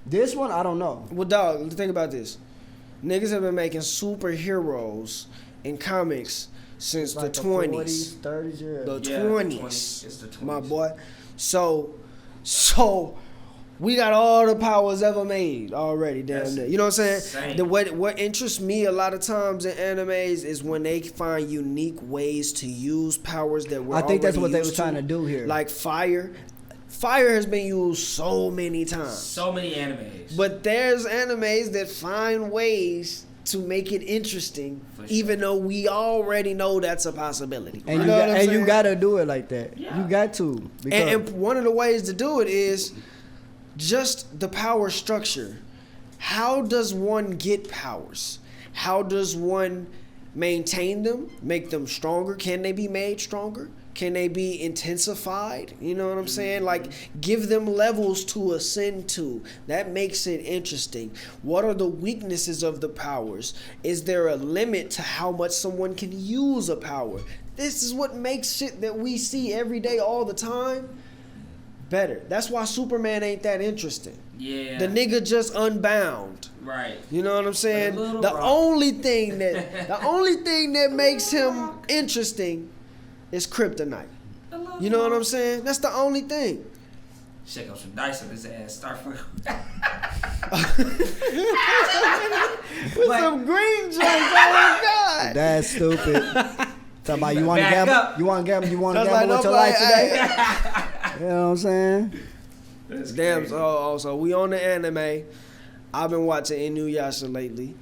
this one, I don't know. Well, dog, think about this. Niggas have been making superheroes in comics since Like the 20s. 40s, 30s, yeah. The Yeah, 20s. It's the 20s. My boy. So we got all the powers ever made already down That's there. You know what I'm saying? insane. What interests me a lot of times in animes is when they find unique ways to use powers that we're I think that's what they used were trying to do here. Like fire. Fire has been used so many times. So many animes. But there's animes that find ways to make it interesting, For sure. even though we already know that's a possibility. and know what I'm you saying? gotta do it like that. Yeah. You got to. Because And one of the ways to do it is just the power structure. How does one get powers? How does one maintain them, make them stronger? Can they be made stronger? Can they be intensified? You know what I'm saying? Like, give them levels to ascend to. That makes it interesting. What are the weaknesses of the powers? Is there a limit to how much someone can use a power? This is what makes shit that we see every day, all the time, better. That's why Superman ain't that interesting. Yeah. The nigga just unbound. Right. You know what I'm saying? A little The rock. only thing that makes him interesting is kryptonite. You know what I'm saying? That's the only thing. Shake up some dice on his ass. Start for. With some green joints, oh my God. that's stupid. Talking about you want to Back gamble? up. You want to gamble? You want to That's gamble like with your nobody- life today? You know what I'm saying? That's Damn, crazy. so we on the anime. I've been watching Inuyasha lately.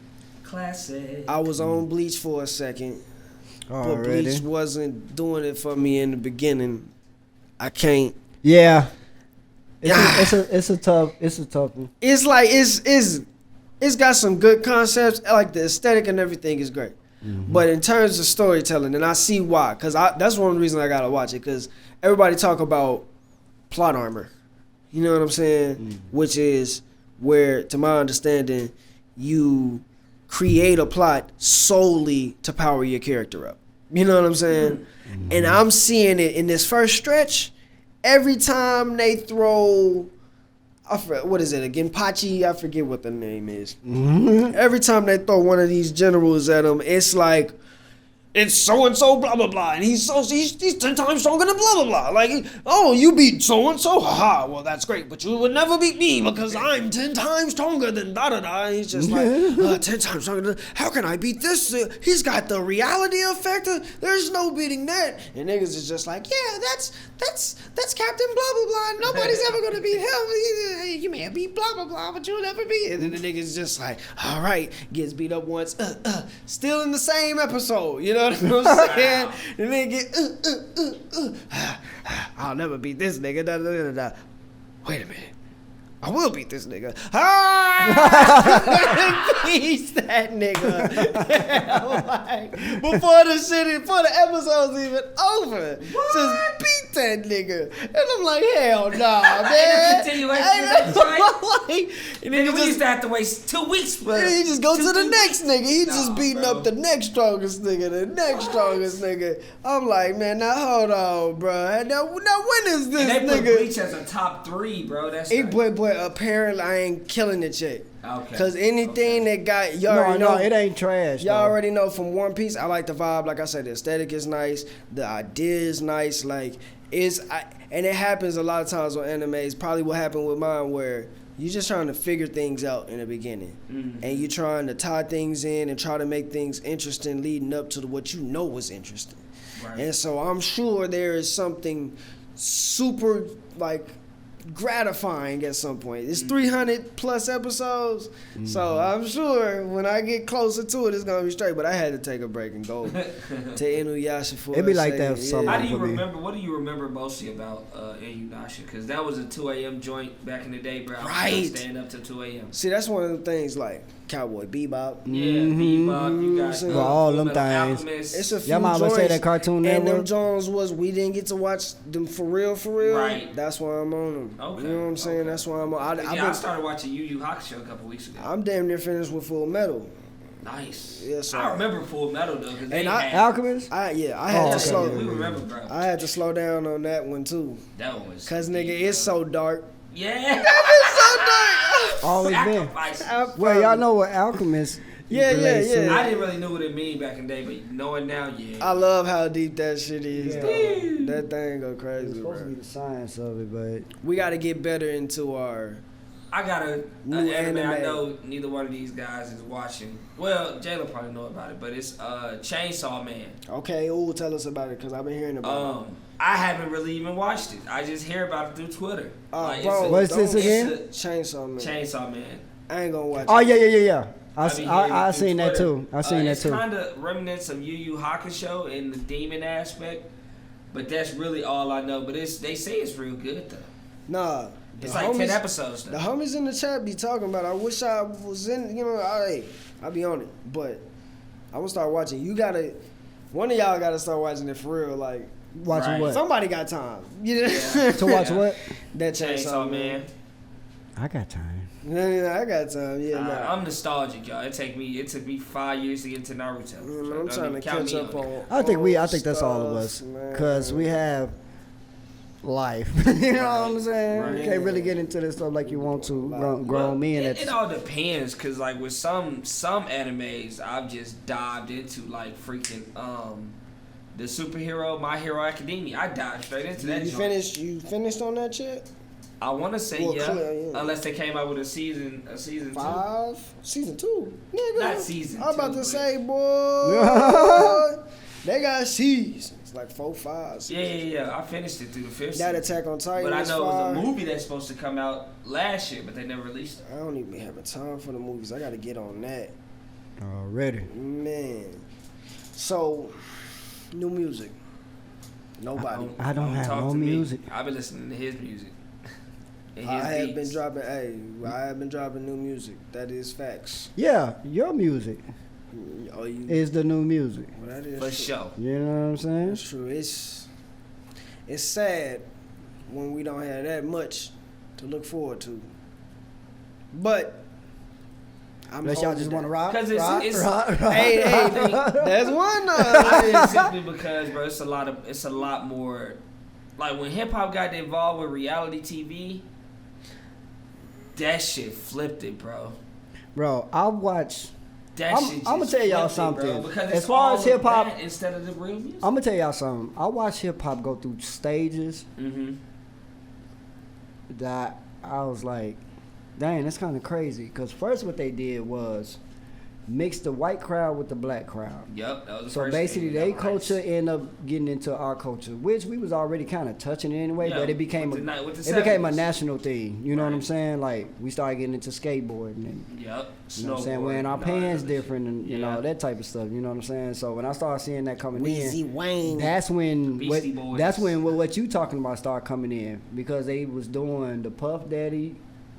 Classic. I was on Bleach for a second, but Already. Bleach wasn't doing it for me in the beginning. I can't. Yeah. Yeah. It's a tough one. It's like it's got some good concepts. Like the aesthetic and everything is great. But in terms of storytelling, and I see why, because that's one of the reasons I gotta watch it, because everybody talk about plot armor. You know what I'm saying? Which is where, to my understanding, you create a plot solely to power your character up. You know what I'm saying? And I'm seeing it in this first stretch. Every time they throw, what is it, a Genpachi? I forget what the name is. Every time they throw one of these generals at him, it's like, it's so and so, blah blah blah, and he's 10 times stronger than blah blah blah. Like, oh, you beat so and so, haha. Well, that's great, but you would never beat me because I'm 10 times stronger than da da da. And he's just like, 10 times stronger. How can I beat this? He's got the reality effect. There's no beating that. And niggas is just like, yeah, that's Captain blah blah blah. Nobody's ever gonna beat him. You may have beat blah blah blah, but you'll never beat it. And then the niggas just like, all right, gets beat up once, still in the same episode. You know what I'm saying? And then get, I'll never beat this nigga. Da, da, da, da. Wait a minute. I will beat this nigga. Beats that nigga. Like, before the episode's even over. Just beat that nigga. And I'm like, hell nah, man. continuation of that joint? Like, and then Nigga, he we just used to have to wait 2 weeks for and he just go to the next nigga. He Nah, just beating bro. up the next strongest nigga, the next strongest nigga. I'm like, man, now hold on, bro. Now when is this And they put nigga? Bleach as a top 3, bro. That's Hey, like, but apparently I ain't killing it yet. Okay. Cause anything that got y'all No, already know, it ain't trash. y'all though. already know from One Piece. I like the vibe. Like I said, the aesthetic is nice. The idea is nice. Like and it happens a lot of times on animes. Probably what happened with mine, where you're just trying to figure things out in the beginning, and you're trying to tie things in and try to make things interesting, leading up to what you know was interesting. Right. And so I'm sure there is something super like gratifying at some point. It's 300 plus episodes, so I'm sure when I get closer to it, it's gonna be straight. But I had to take a break and go to Inuyasha for It be a like second. that for some How do you for me. remember? What do you remember mostly about Inuyasha? Because that was a 2 a.m. joint back in the day, bro. I was Right. staying up till 2 a.m. See, that's one of the things. Like, Cowboy Bebop. Yeah, Bebop. You got Mhm. All them Fullmetal things. Alchemist. It's a few Y'all mama say joints, that Cartoon and them Network? Jones was we didn't get to watch them for real. Right. That's why I'm on them. Okay. You know what I'm saying? Okay. That's why I'm on. I started watching Yu Yu Hakusho a couple weeks ago. I'm damn near finished with Full Metal. Nice. Yes, sir. I remember Full Metal though, because they And I- had Alchemist? I had Oh, to okay. slow. we remember, bro. I had to slow down on that one too, That one was. cause nigga, deep, it's bro. so dark. Yeah. Always been. Sacrifice. Well, y'all know what Alchemist Yeah, relates yeah, to. yeah. I didn't really know what it mean back in the day, but knowing now, yeah. I love how deep that shit is, Yeah. though. That thing go It's crazy, supposed to be bro. the science of it, but We got to get better into our. I got an New anime I anime. know neither one of these guys is watching. Well, Jayla probably know about it, but it's Chainsaw Man. Okay, ooh, tell us about it, cause I've been hearing about it. I haven't really even watched it. I just hear about it through Twitter. Bro, What's this don't- again? Chainsaw Man. Chainsaw Man. I ain't gonna watch oh it. yeah. I I seen that too. I seen that It's too. kind of remnants of Yu Yu Hakusho in the demon aspect, but that's really all I know. But they say it's real good though. Nah. the It's like 10 homies- episodes though. The homies in the chat be talking about it. I wish I was in, I'll be on it. But I'm gonna start watching. One of y'all gotta start watching it for real. Like, Watching Right. what? somebody got time. You know? Yeah. To watch what? That Chainsaw Man. I got time. Yeah, I got time. Yeah, nah. I'm nostalgic, y'all. It took me 5 years to get into Naruto. I'm So trying don't to count catch me up on on. it. I think that's all of us, man. cause we have life. You know what I'm saying? Right. You can't really get into this stuff like you want to. Grown men. It That's all depends, cause like with some animes, I've just dived into like freaking the superhero My Hero Academia. I dived straight into that. You joint. finished? You finished on that shit? I want to say Well, yeah, clear, yeah. unless they came out with a season 5, season 2, nigga. Not season I'm about 2, to but- say, boy, they got seasons. Like 4, 5. two. Yeah. I finished it through the 5th That season. Attack on Titan. But I is know it was fire. a movie that's supposed to come out last year, but they never released it. I don't even be having time for the movies. I got to get on that, already. man. So, new music. Nobody. I don't have talk no to me. music. I've been listening to his music. And I his have been beats. dropping. I have been dropping new music. That is facts. Yeah, your music Oh, you? is the new music. Well, that is For true. sure. You know what I'm saying? That's true. It's sad when we don't have that much to look forward to. But I'm Unless y'all just want to rock. 'Cause it's- rock. Hey, there's one. I think simply because, bro, it's a lot more. Like when hip hop got involved with reality TV, that shit flipped it, bro. Bro, I watch. That I'm- shit just I'ma tell y'all flipped it, bro, something. because As it's far all as hip-hop- of that instead of the real music. I'm gonna tell y'all something. I watch hip hop go through stages Mm-hmm. that I was like, dang, that's kind of crazy. Because first, what they did was mix the white crowd with the black crowd. Yep, that was the So first basically, thing. their That was culture nice. ended up getting into our culture, which we was already kind of touching anyway. Yeah, but it became with the it became a 70s. national thing. You know what I'm Right. saying? Like we started getting into skateboarding and Yep. you know what I'm saying, Snowboard wearing our and all pants that different and you Yeah. know that type of stuff. You know what I'm saying? So when I started seeing that coming Weezy in, Wayne. that's when Beastie Boys. that's when what you talking about started coming in because they was doing the Puff Daddy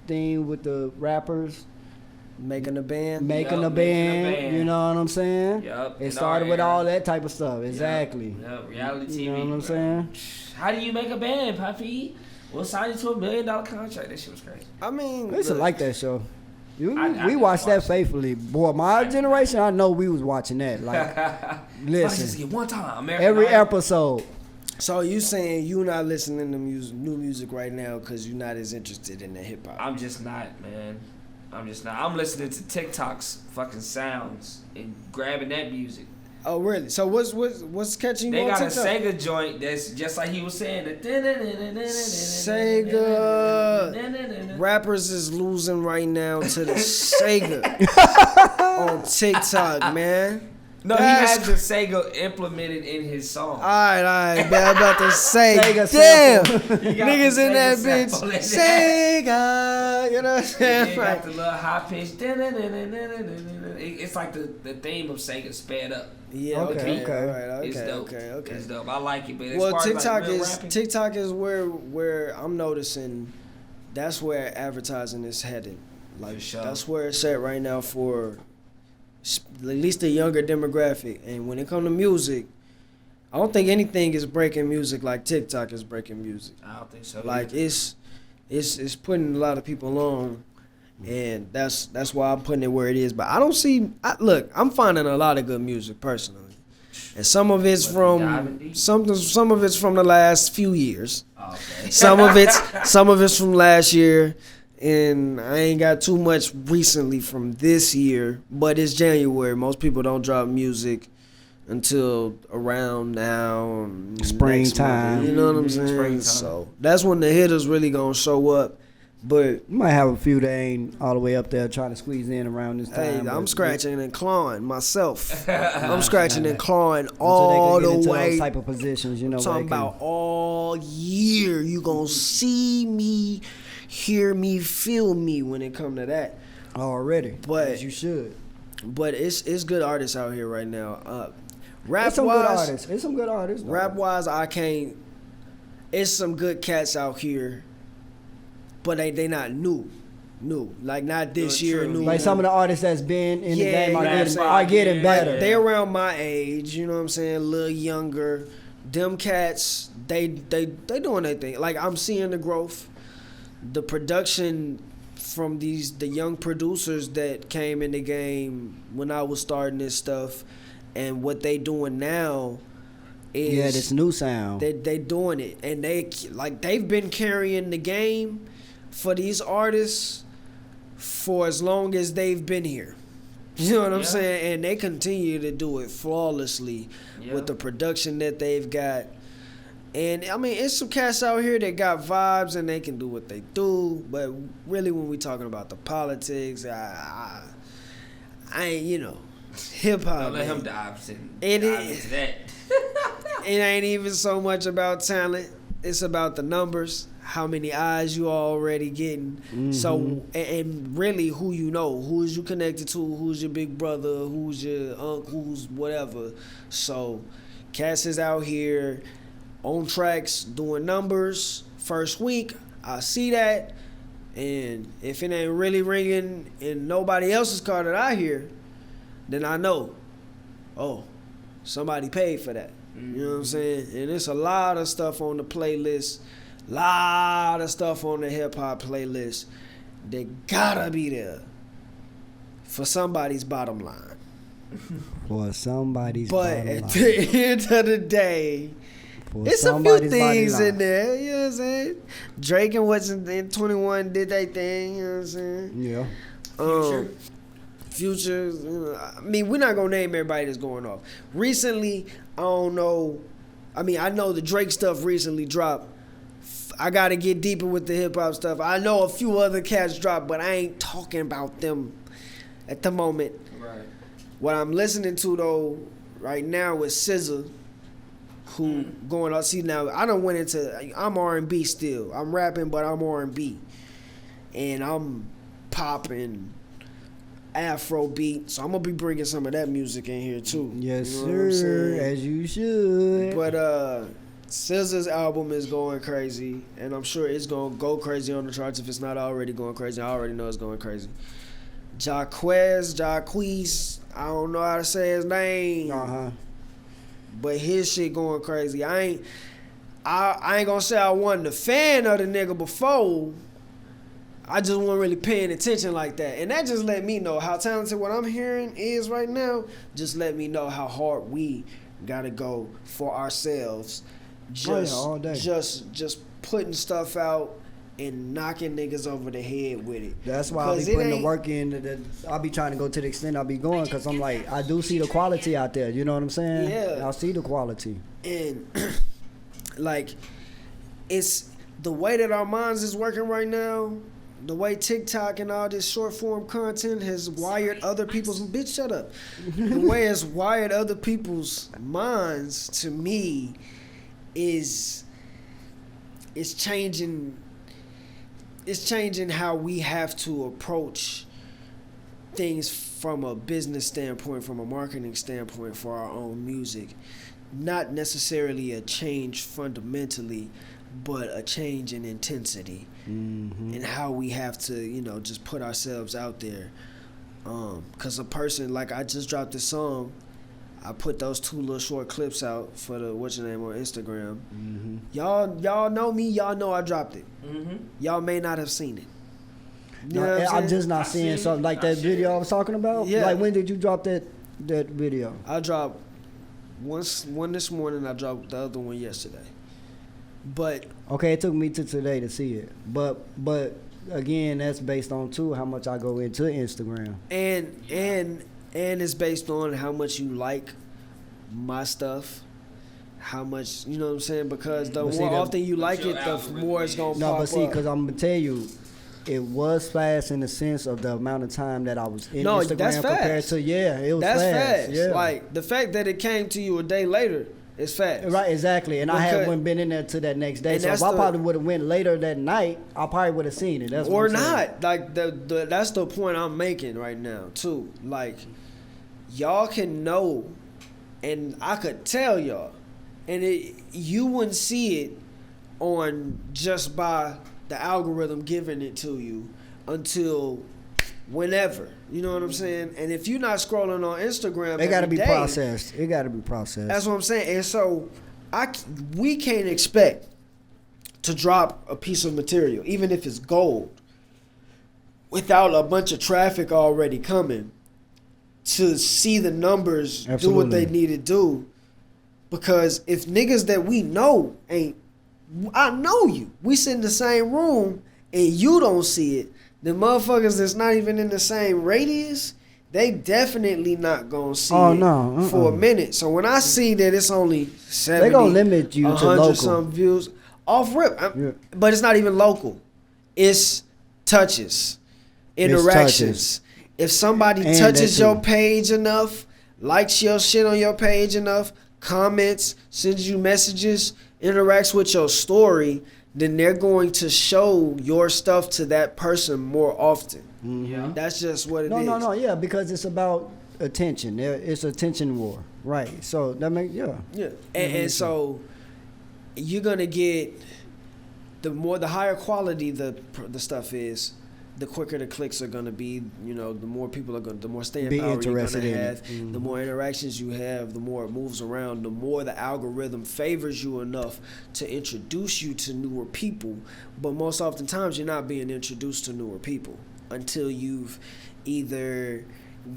thing with the rappers. Making a band. Making Yup, a making a band, band. you know what I'm saying? Yep. It in started our with era. all that type of stuff, exactly. Yep. Reality TV. You know what I'm bro. saying? How do you make a band, Puffy? We'll sign you to $1 million contract. That shit was crazy. I mean, I used to look, like that show. I we never watched that watched it. faithfully. Boy, my generation, I know we was watching that. Like, I just listen, get one time. American every Idol. episode. So you saying you not listening to new music right now because you're not as interested in the hip hop? I'm just not, man. I'm just not. I'm listening to TikTok's fucking sounds and grabbing that music. Oh really? So what's catching you They on got a TikTok? Sega joint that's just like he was saying. Sega. Rappers is losing right now to the Sega on TikTok, man. No, he That's has the Sega implemented in his song. All right, man. I'm about to say, Sega damn, sample. He got niggas the in that Sega bitch, sample in Sega. You know what I'm They saying? got Right. the little high pitch. It's like the theme of Sega sped up. Yeah. Okay, Okay. okay. All right. It's Okay. dope. Okay. It's dope. I like it. But as Well, far TikTok as like real is rapping, TikTok is where I'm noticing that's where advertising is heading. Like For sure. that's where it's at right now for at least the younger demographic. And when it comes to music, I don't think anything is breaking music like TikTok is breaking music. I don't think so. Like either. it's putting a lot of people on, and that's why I'm putting it where it is. But I don't see. Look, I'm finding a lot of good music personally, and some of it's Diving from deep? some of it's from the last few years. Oh, okay. Some of it's from last year, and I ain't got too much recently from this year. But it's January. Most people don't drop music until around now, next Springtime. month, you know what I'm saying? Springtime. So that's when the hitters really gonna show up. But You might have a few that ain't all the way up there trying to squeeze in around this hey, time. I'm but scratching and clawing myself. I'm scratching and clawing until all they can get the into way. those type of positions, you know. I'm where talking they can- about all year. You gonna see me, hear me, feel me when it come to that. already, But- as you should. But it's good artists out here right now. Rap There's some good wise, artists. There's some good artists. though. rap wise, I can't. It's some good cats out here, but they not new, like not this True, year. true. New, Like some of the artists that's been in the Yeah, game you know what I'm saying? are getting better. They around my age, you know what I'm saying, a little younger. Them cats, they doing their thing. Like I'm seeing the growth, the production from the young producers that came in the game when I was starting this stuff, and what they doing now is Yeah, this new sound. they doing it, and they've been carrying the game for these artists for as long as they've been here. You know what I'm Yeah. saying? And they continue to do it flawlessly Yeah. with the production that they've got. And I mean, it's some cats out here that got vibes and they can do what they do. But really, when we talking about the politics, I ain't, hip hop. Don't let him man. dive It dive is- into that. It ain't even so much about talent. It's about the numbers, how many eyes you already getting. So, and really who you know, who's you connected to, who's your big brother, who's your uncle, who's whatever. So, Cass is out here on tracks doing numbers. First week, I see that. And if it ain't really ringing in nobody else's car that I hear, then I know, oh, somebody paid for that. You know what I'm saying? And it's a lot of stuff on the playlist, lot of stuff on the hip hop playlist that gotta be there for somebody's bottom line. For somebody's But bottom at line. the end of the day, For it's a few somebody's bottom things line. in there. You know what I'm saying? Drake and what's in 21 did they thing. You know what I'm saying? Yeah. Future, I mean, we're not gonna name everybody that's going off. Recently, I don't know. I mean, I know the Drake stuff recently dropped. I gotta get deeper with the hip hop stuff. I know a few other cats dropped, but I ain't talking about them at the moment. Right. What I'm listening to though right now is SZA, who going on. See now, I done went into. I'm R&B still. I'm rapping, but I'm R&B, and I'm popping Afro beat. So I'm gonna be bringing some of that music in here too. Yes, You know what I'm sir. saying? As you should. But SZA's album is going crazy, and I'm sure it's gonna go crazy on the charts if it's not already going crazy. I already know it's going crazy. Jacquees, I don't know how to say his name, but his shit going crazy. I ain't gonna say I wasn't a fan of the nigga before. I just wasn't really paying attention like that. And that just let me know how talented what I'm hearing is right now. Just let me know how hard we gotta go for ourselves. Just, all day. just putting stuff out and knocking niggas over the head with it. That's why I'll be 'Cause it putting the ain't- work in. I'll be trying to go to the extent I'll be going because I'm like, I do see the quality out there. You know what I'm saying? Yeah. I see the quality. And like, it's the way that our minds is working right now. The way TikTok and all this short form content has wired other people's shut up. The way it's wired other people's minds to me is it's changing how we have to approach things from a business standpoint, from a marketing standpoint for our own music. Not necessarily a change fundamentally, but a change in intensity and how we have to, just put ourselves out there. Cause a person, like, I just dropped this song. I put those 2 little short clips out for the on Instagram. Y'all know me. Y'all know I dropped it. Y'all may not have seen it. You know what I'm just not seeing something like that video I was talking about. Yeah. Like, when did you drop that video? I dropped one this morning. I dropped the other one yesterday. But okay, it took me to today to see it. But again, that's based on too how much I go into Instagram. And it's based on how much you like my stuff. How much, you know what I'm saying? Because the more often you like it, the more it's going to pop up. No, but see, because I'm going to tell you, it was fast in the sense of the amount of time that I was in Instagram that's fast. compared to, it was that's fast. Yeah. Like, the fact that it came to you a day later is fast. Right, exactly. And I haven't been in there to that next day. So if I probably would have went later that night, I probably would have seen it. That's or what I'm not. saying. Like, that's the point I'm making right now, too. Like, y'all can know, and I could tell y'all, and you wouldn't see it on just by the algorithm giving it to you until whenever. You know what I'm saying? And if you're not scrolling on Instagram, it got to be day, processed. It got to be processed. That's what I'm saying. And so we can't expect to drop a piece of material, even if it's gold, without a bunch of traffic already coming to see the numbers do what they need to do. Because if niggas that we know I know you. We sit in the same room and you don't see it. The motherfuckers that's not even in the same radius, they definitely not gonna see it for a minute. So when I see that it's only 70, they gonna limit you to local. Some views off rip, but it's not even local. It's touches, interactions. If somebody touches your page enough, likes your shit on your page enough, comments, sends you messages, interacts with your story, then they're going to show your stuff to that person more often. Yeah, that's just what it is. No, yeah, because it's about attention. It's attention war, right? So that makes and so you're gonna get the higher quality the stuff is, the quicker the clicks are gonna be. The more people the more staying power you're gonna have. The more interactions you have, the more it moves around. The more the algorithm favors you enough to introduce you to newer people. But most oftentimes, you're not being introduced to newer people until you've either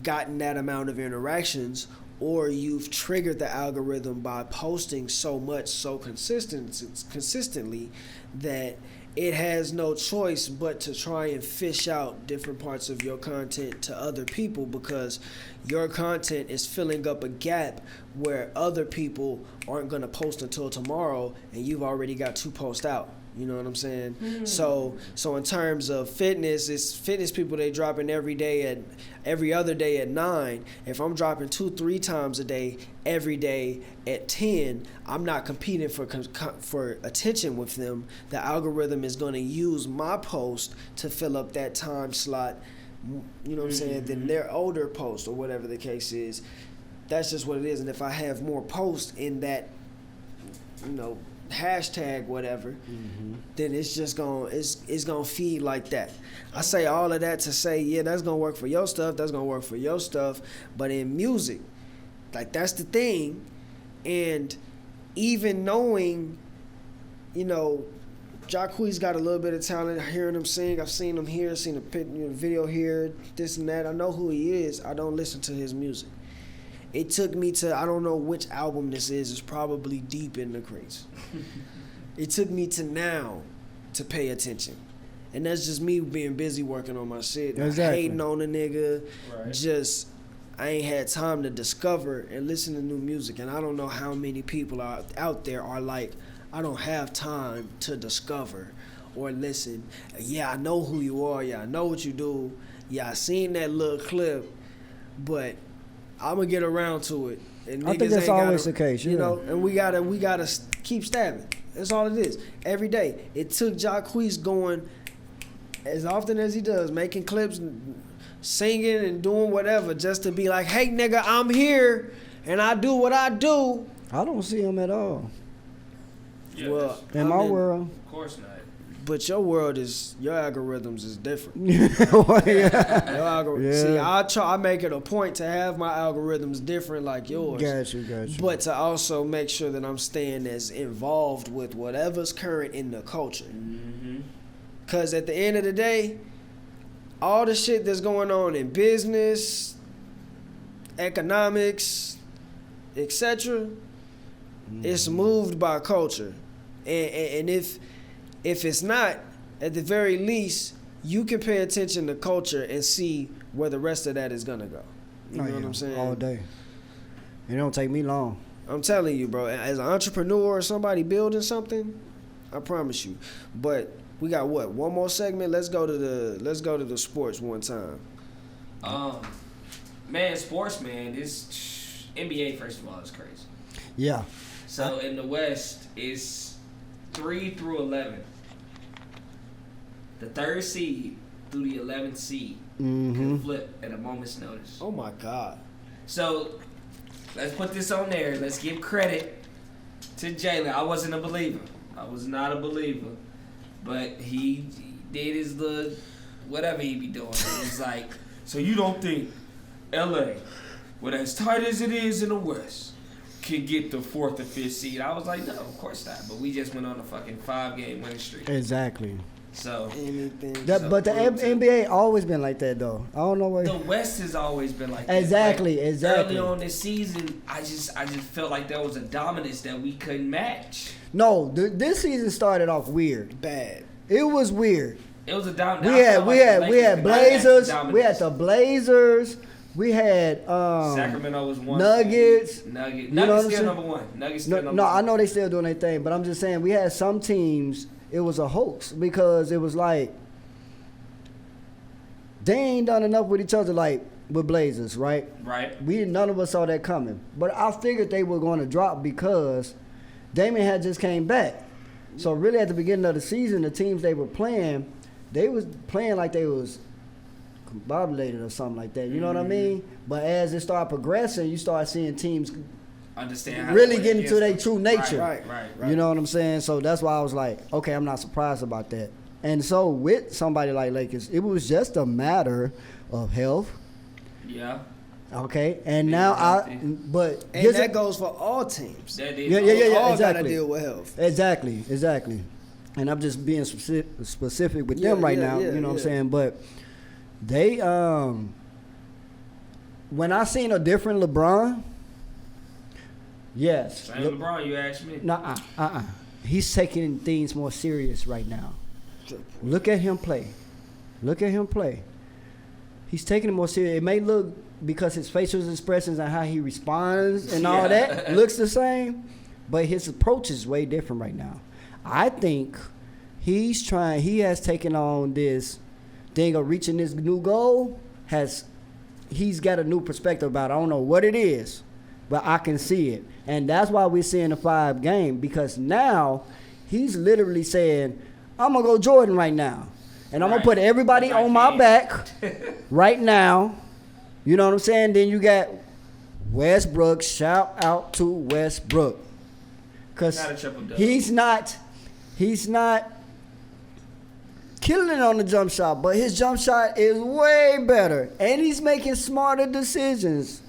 gotten that amount of interactions or you've triggered the algorithm by posting so much so consistently that it has no choice but to try and fish out different parts of your content to other people, because your content is filling up a gap where other people aren't going to post until tomorrow and you've already got 2 posts out. You know what I'm saying? Mm-hmm. So in terms of fitness, it's fitness people, they dropping every other day at 9. If I'm dropping 2-3 times a day, every day at 10, I'm not competing for attention with them. The algorithm is going to use my post to fill up that time slot, you know what I'm saying, than their older post or whatever the case is. That's just what it is. And if I have more posts in that, hashtag whatever, then it's just gonna feed like that. I say all of that to say, that's gonna work for your stuff, that's gonna work for your stuff, but in music, like, that's the thing. And even knowing, Jacquees got a little bit of talent, hearing him sing, I've seen him here, seen a video here, this and that, I know who he is. I don't listen to his music. It took me to, I don't know which album this is. It's probably deep in the crates. It took me to now to pay attention. And that's just me being busy working on my shit. Exactly. Hating on a nigga. Right. Just, I ain't had time to discover and listen to new music. And I don't know how many people out there are like, I don't have time to discover or listen. Yeah, I know who you are. Yeah, I know what you do. Yeah, I seen that little clip. But I'm gonna get around to it. And I think that's always the case, and we gotta keep stabbing. That's all it is. Every day. It took Jacquees going as often as he does, making clips, singing and doing whatever, just to be like, hey nigga, I'm here and I do what I do. I don't see him at all. Yeah, Well, In my world. of course not. but your algorithms is different. Well, yeah. Your algorithm. Yeah. See, I make it a point to have my algorithms different like yours. Got you. But to also make sure that I'm staying as involved with whatever's current in the culture. Mm-hmm. Because at the end of the day, all the shit that's going on in business, economics, etc., it's moved by culture. And if it's not, at the very least, you can pay attention to culture and see where the rest of that is going to go. You know what I'm saying? All day. It don't take me long. I'm telling you, bro, as an entrepreneur or somebody building something, I promise you. But we got what? One more segment? Let's go to the sports one time. Man, sports, man, this NBA, first of all, is crazy. Yeah. So in the West, it's 3 through 11. The 3rd seed through the 11th seed can flip at a moment's notice. Oh my God. So let's put this on there. Let's give credit to Jalen. I wasn't a believer. I was not a believer. But he did his little whatever he be doing. It was like, so you don't think LA, with as tight as it is in the West, can get the 4th or 5th seed? I was like, no, of course not. But we just went on a fucking 5-game winning streak. Exactly. So But the NBA always been like that though. I don't know why. the West has always been like that. Exactly. Early on this season, I just felt like there was a dominance that we couldn't match. No, this season started off weird. Bad. It was weird. It was a dominance. We had Blazers. We had the Blazers. We had Sacramento was one. Nuggets. Nuggets know what I'm still saying? number one. Nuggets still number No, one. I know they still doing their thing, but I'm just saying we had some teams. It was a hoax because it was like they ain't done enough with each other, like with Blazers, right? Right. None of us saw that coming, but I figured they were going to drop because Damian had just came back. So really, at the beginning of the season, the teams they were playing like they was combobulated or something like that. You know what I mean? But as it started progressing, you start seeing teams Understand how really to getting play to their against true them. nature. Right. You know what I'm saying? So that's why I was like, okay, I'm not surprised about that. And so with somebody like Lakers, it was just a matter of health. Yeah. Okay, and Being now healthy. but And here's that goes for all teams. That is Yeah, All exactly. gotta deal with health. Exactly. And I'm just being specific with Yeah, them right yeah, now. yeah, You know what I'm yeah. saying? But they, when I seen a different LeBron, yes. Same LeBron, you asked me. Nah, he's taking things more serious right now. Look at him play. He's taking it more serious. It may look, because his facial expressions and how he responds and all that looks the same, but his approach is way different right now. I think he has taken on this thing of reaching this new goal. He's got a new perspective about it. I don't know what it is, but I can see it. And that's why we're seeing the 5 game, because now he's literally saying, I'm going to go Jordan right now. And I'm going to put everybody on my back right now. You know what I'm saying? Then you got Westbrook. Shout out to Westbrook. Because Not a triple-double. he's not killing it on the jump shot, but his jump shot is way better. And he's making smarter decisions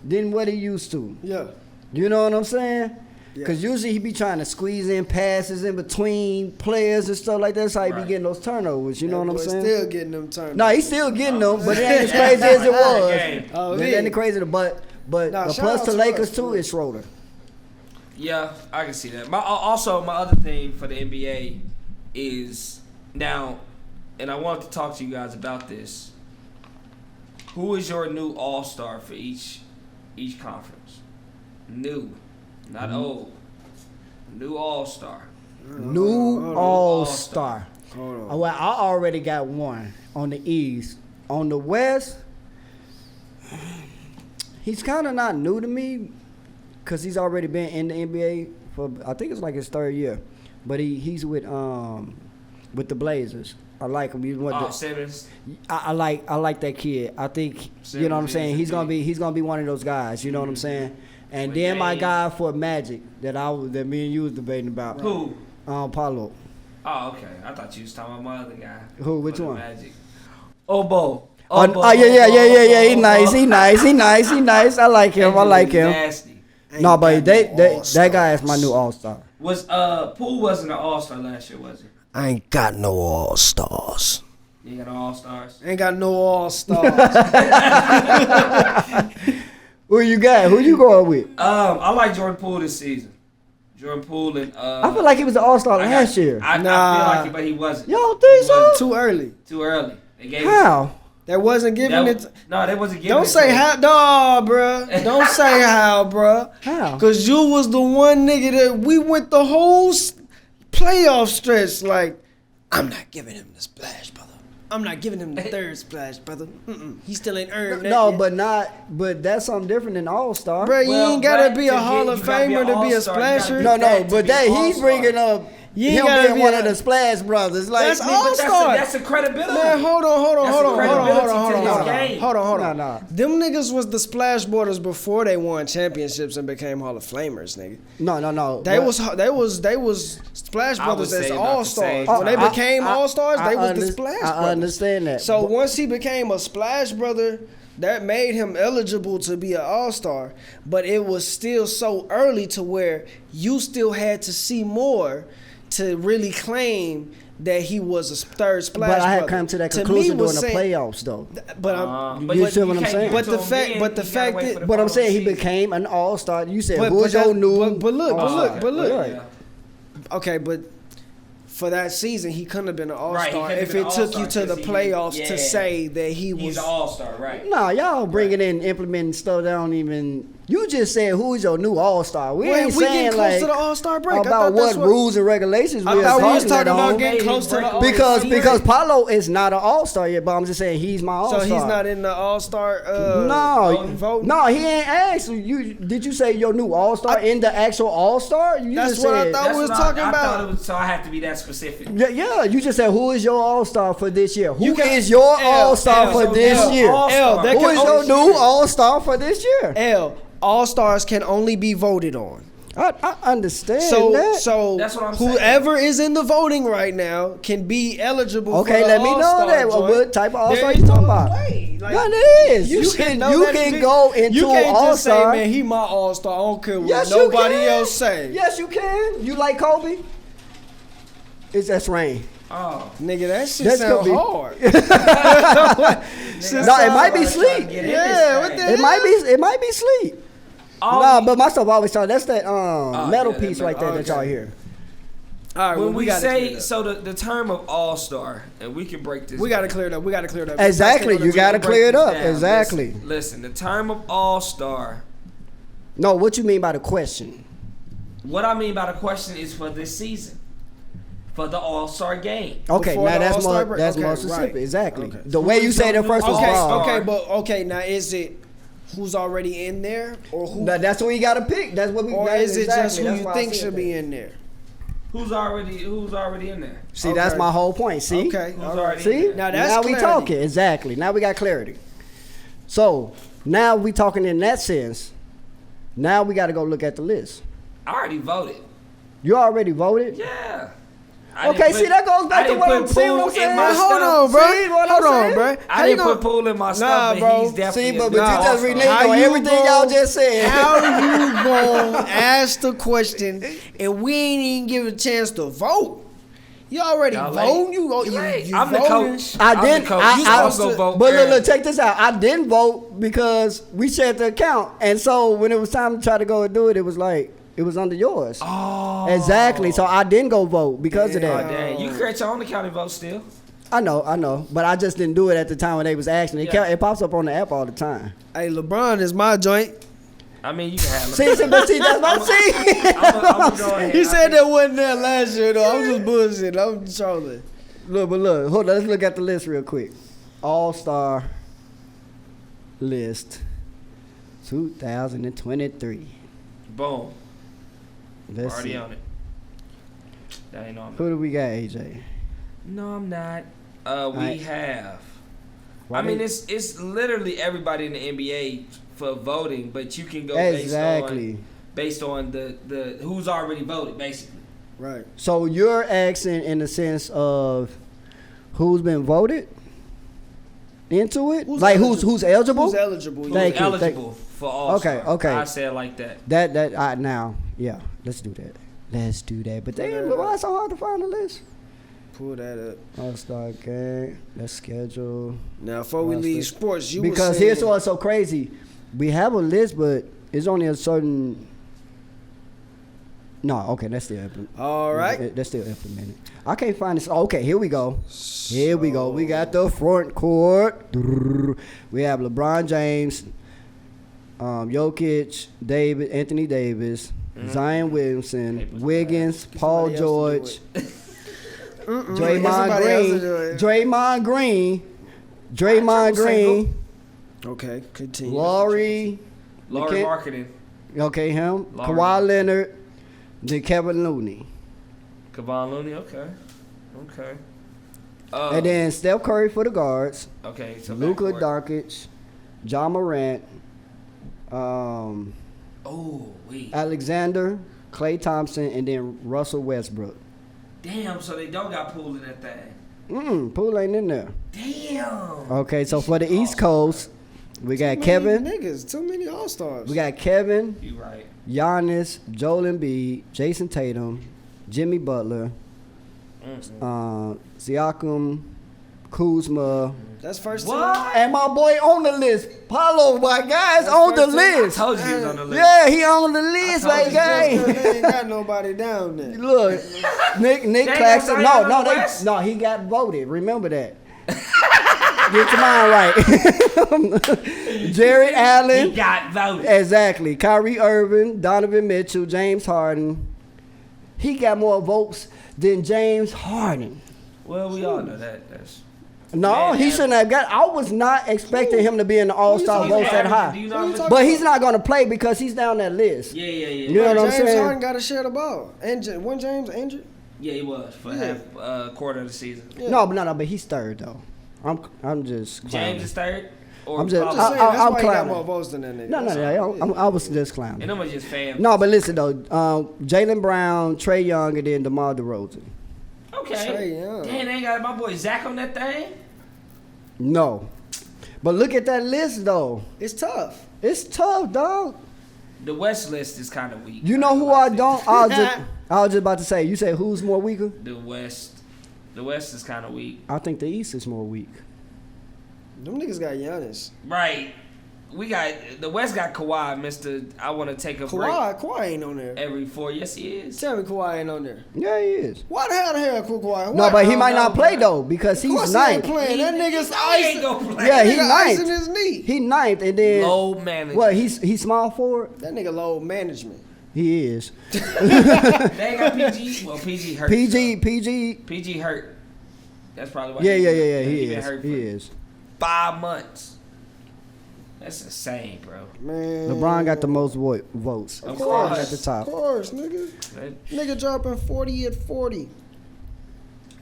than what he used to. Yeah. You know what I'm saying? Yeah. Because usually he be trying to squeeze in passes in between players and stuff like that. That's how he be getting those turnovers. You know what I'm saying? Still getting them turnovers. No, he's still getting them, but it ain't as crazy as it was. Game. Oh, It ain't crazy, but Nah, the shout plus out to to Lakers us, too bro. is Schroeder. Yeah, I can see that. My other thing for the NBA is now, and I wanted to talk to you guys about this. Who is your new all-star for each conference? New, not old. New all-star. New all-star. Hold on. Oh, well, I already got one on the East. On the West, he's kind of not new to me because he's already been in the NBA for, I think it's like his 3rd year. But he's with the Blazers. I like him. Simmons. I like that kid. I think you know what I'm Simmons saying. is He's a gonna be one of those guys. You know what I'm saying. And But then my James- guy for Magic that me and you was debating about. Who? Paulo. Oh, okay. I thought you was talking about my other guy. Who? Which for the one? Magic. Obo. Yeah. He nice. I like him. Nasty. No, but Ain't got no that all-stars. guy is my new all-star. Was Poole wasn't an all-star last year, was he? I ain't got no all stars. You got no all-stars? Ain't got no all stars. Who you got? Who you going with? I like Jordan Poole this season. Jordan Poole and I feel like he was an all-star last year. I feel Nah. like it, but he wasn't. You don't think He so? wasn't. Too early. Too early. They gave How? That wasn't giving it. No, they wasn't giving Don't it say to him. how, dawg, bruh. Don't say how, bruh. How? Cause you was the one nigga that we went the whole playoff stretch like, I'm not giving him the splash, brother. I'm not giving him the third splash, brother. He still ain't earned that No, yet. but that's something different than all-star. Bruh, you Well, ain't gotta but be a to Hall get- of you gotta be Famer an to be a all-star. You gotta splasher. be No, that to but be that an he's all-star. bringing up You ain't him gotta being be one a- of the Splash Brothers. Like, That's But all-star. that's a credibility. Man, hold on. That's a credibility to his game. Hold on. Nah. Them niggas was the splash borders before they won championships and became Hall of Famers, nigga. No. They but- was Splash I would Brothers say as about the all same stars. When they time. became all stars, they was the Splash I Brothers. understand that. So once he became a Splash Brother, that made him eligible to be an all star. But it was still so early to where you still had to see more to really claim that he was a third Splash But I had Brother. come to that To me, conclusion during was the saying- playoffs, though. But I'm, But you you see what I'm can't saying? give But it to the him fact- then. but You the gotta fact wait that- for the But I'm saying he following season. became an all-star. You said, But who's your that- new? but look, all-star? but look. Right. Yeah. okay, but for that season, he couldn't have been an all Right, he star couldn't have if been it an took you all-star to the 'cause he- playoffs yeah. to say that he was. He's an all-star, right? No, y'all bringing in implementing stuff that don't even. You just said who's your new all-star. We ain't we saying getting close like to the all star break. I about thought that's what rules and regulations I we thought are we was talking that about on. getting close to the all Because Paulo is not an all-star yet, but I'm just saying he's my So all-star. he's not in the all star. No, no, he ain't asked you. Did you say your new all-star in the actual all-star? You That's just what I said, thought. we was talking about- So I have to be that specific. Yeah, you just said who is your all-star for this year? Who You can- is your L, all-star L, for so this L, year? L, that Who can is your only- new all-star for this year? L. All stars can only be voted on. I understand So that. so That's what I'm saying. whoever is in the voting right now can be eligible. Okay, for the let me know all-star that. joint. What type of all-star There you is talking no about? way. Like, Yeah, it is. You should can know you that can if go into you can't just say, all-star. man, he my all star. I don't care what Yes, nobody you can. else say. Yes, you can. You like Kobe? It's just rain. Oh. Nigga, that shit That's sound gonna be- hard. No, it might be sleep. Yeah, what the It might be sleep. Nah, but my stuff always talk. That's that metal yeah, piece that right there that metal- y'all hear. All right, When well, we gotta clear say it up. so, the term of all star, and we can break this. we gotta clear it up. We gotta clear it up. Exactly, you gotta break clear it this up. down. Exactly. Listen, the term of all star. No, what you mean by the question? What I mean by the question is for this season, for the All Star game. Okay, Before now the that's All-Star more break? that's Okay, more specific. right. Exactly. Okay. The way you Who's say your the first new was Okay, all-star? broad. okay, but okay. Now is it who's already in there, or who, That's what we gotta pick. That's what we. or that is it just exactly. who That's you why I think said should that. be in there? Who's already in there? See, that's Okay. my whole point. See. Okay, Who's all right. already See, in there? Now that's we clarity. talking exactly. Now we got clarity. So now we talking in that sense. Now we got to go look at the list. I already voted. You already voted. Yeah. Okay, see, that goes back to what I'm saying. Poole What I'm saying. in my Man, hold stuff. on, bro. See what Hold I'm on, saying? bro. I didn't put Poole in my stuff, but bro. he's definitely. See, but a you just all-star. reneged How on you everything gon- y'all just said. How you gonna ask the question and we ain't even give a chance to vote? You already Y'all vote. late. You go. You You, late. you I'm the voting. coach. I I'm didn't. the coach. I, You I, supposed to go vote but early. look, check this out. I didn't vote because we shared the account, and so when it was time to try to go and do it, it was like it was under yours. Oh. Exactly. So I didn't go vote because of Oh, that. dang. You create your own county vote still. I know, but I just didn't do it at the time when they was asking. Yeah. It pops up on the app all the time. Hey, LeBron is my joint. I mean, you can have See, but see, that's what I'm saying. I'm gonna go ahead. He said that wasn't there last year though. I'm just bullshit. I'm trolling. Look, hold on. Let's look at the list real quick. All-star list 2023. Boom. Let's Already see. on it. That ain't on Who me. do we got, AJ? No, I'm not. We Alright. have. I mean, it's literally everybody in the NBA for voting, but you can go based on the who's already voted, basically. Right. So you're asking in the sense of who's been voted into it? Who's eligible? Who's eligible? Who's eligible? Who's eligible for All-Star. Okay. I say it like that. Now, yeah, let's do that. But damn, why it's so hard to find a list? Pull that up. All-Star game. Let's schedule. Now, before we leave sports, because here's what's so crazy. We have a list, but it's only a certain. No, okay, that's still implemented. All right. That's still implemented. I can't find this. Okay, here we go. We got the front court. We have LeBron James, Jokic, Anthony Davis, Zion Williamson, Wiggins, Paul George, Draymond Green. Okay, continue. Laurie Marketing. Okay, him. Kawhi Leonard. Then Kevin Looney. Okay. And then Steph Curry for the guards. Okay. So Luka Doncic, John Morant. Alexander, Klay Thompson, and then Russell Westbrook. Damn, so they don't got Poole in that thing. Poole ain't in there. Damn. Okay, so for the East Coast, we got Kevin. Too many All-Stars. We got Kevin. You right. Giannis, Joel Embiid, Jason Tatum, Jimmy Butler, Siakam, Kuzma. That's first team. What? And my boy on the list. Paulo, my guy's on the list. I told you he was on the list. Yeah, he on the list, my guy. They ain't got nobody down there. Look, Nick Claxton. No, he got voted. Remember that. Get your mind right. Jared Allen. He got voted. Exactly. Kyrie Irving, Donovan Mitchell, James Harden. He got more votes than James Harden. Well, we all know that. He shouldn't have got. I was not expecting him to be in the All-Star votes that high. But he's not going to play because he's down that list. Yeah. You know what I'm saying? James Harden got to share the ball. And when James injured? Yeah, he was for half quarter of the season. Yeah. No, but he's third though. I'm just clowning. James is third. I'm just saying, that's why he got more votes than that nigga. No. I was just clowning. And them was just fans. No, but listen though, Jaylen Brown, Trae Young, and then DeMar DeRozan. Okay. Trae Young. Damn, they ain't got my boy Zach on that thing. No, but look at that list though. It's tough. It's tough, dog. The West list is kind of weak. You know who I don't? I was just about to say. You said who's more weaker? The West. The West is kind of weak. I think the East is more weak. Them niggas got Giannis. Right. We got the West got Kawhi, Mr. I want to take a break. Kawhi ain't on there. Every 4. Yes, he is. Tell me Kawhi ain't on there. Yeah, he is. Why the hell Kawhi? No, but he might not play though because he's ninth. Playing. That nigga's ice. Yeah, he's ice in ninth. his knee. He ninth, and then low management. What? He's small forward. That nigga low management. He is. They ain't got PG. Well, PG hurt. PG hurt. That's probably why. Yeah. He is. 5 months. That's insane, bro. Man. LeBron got the most votes. Of course. At the top. Of course, nigga. Nigga dropping 40 at 40.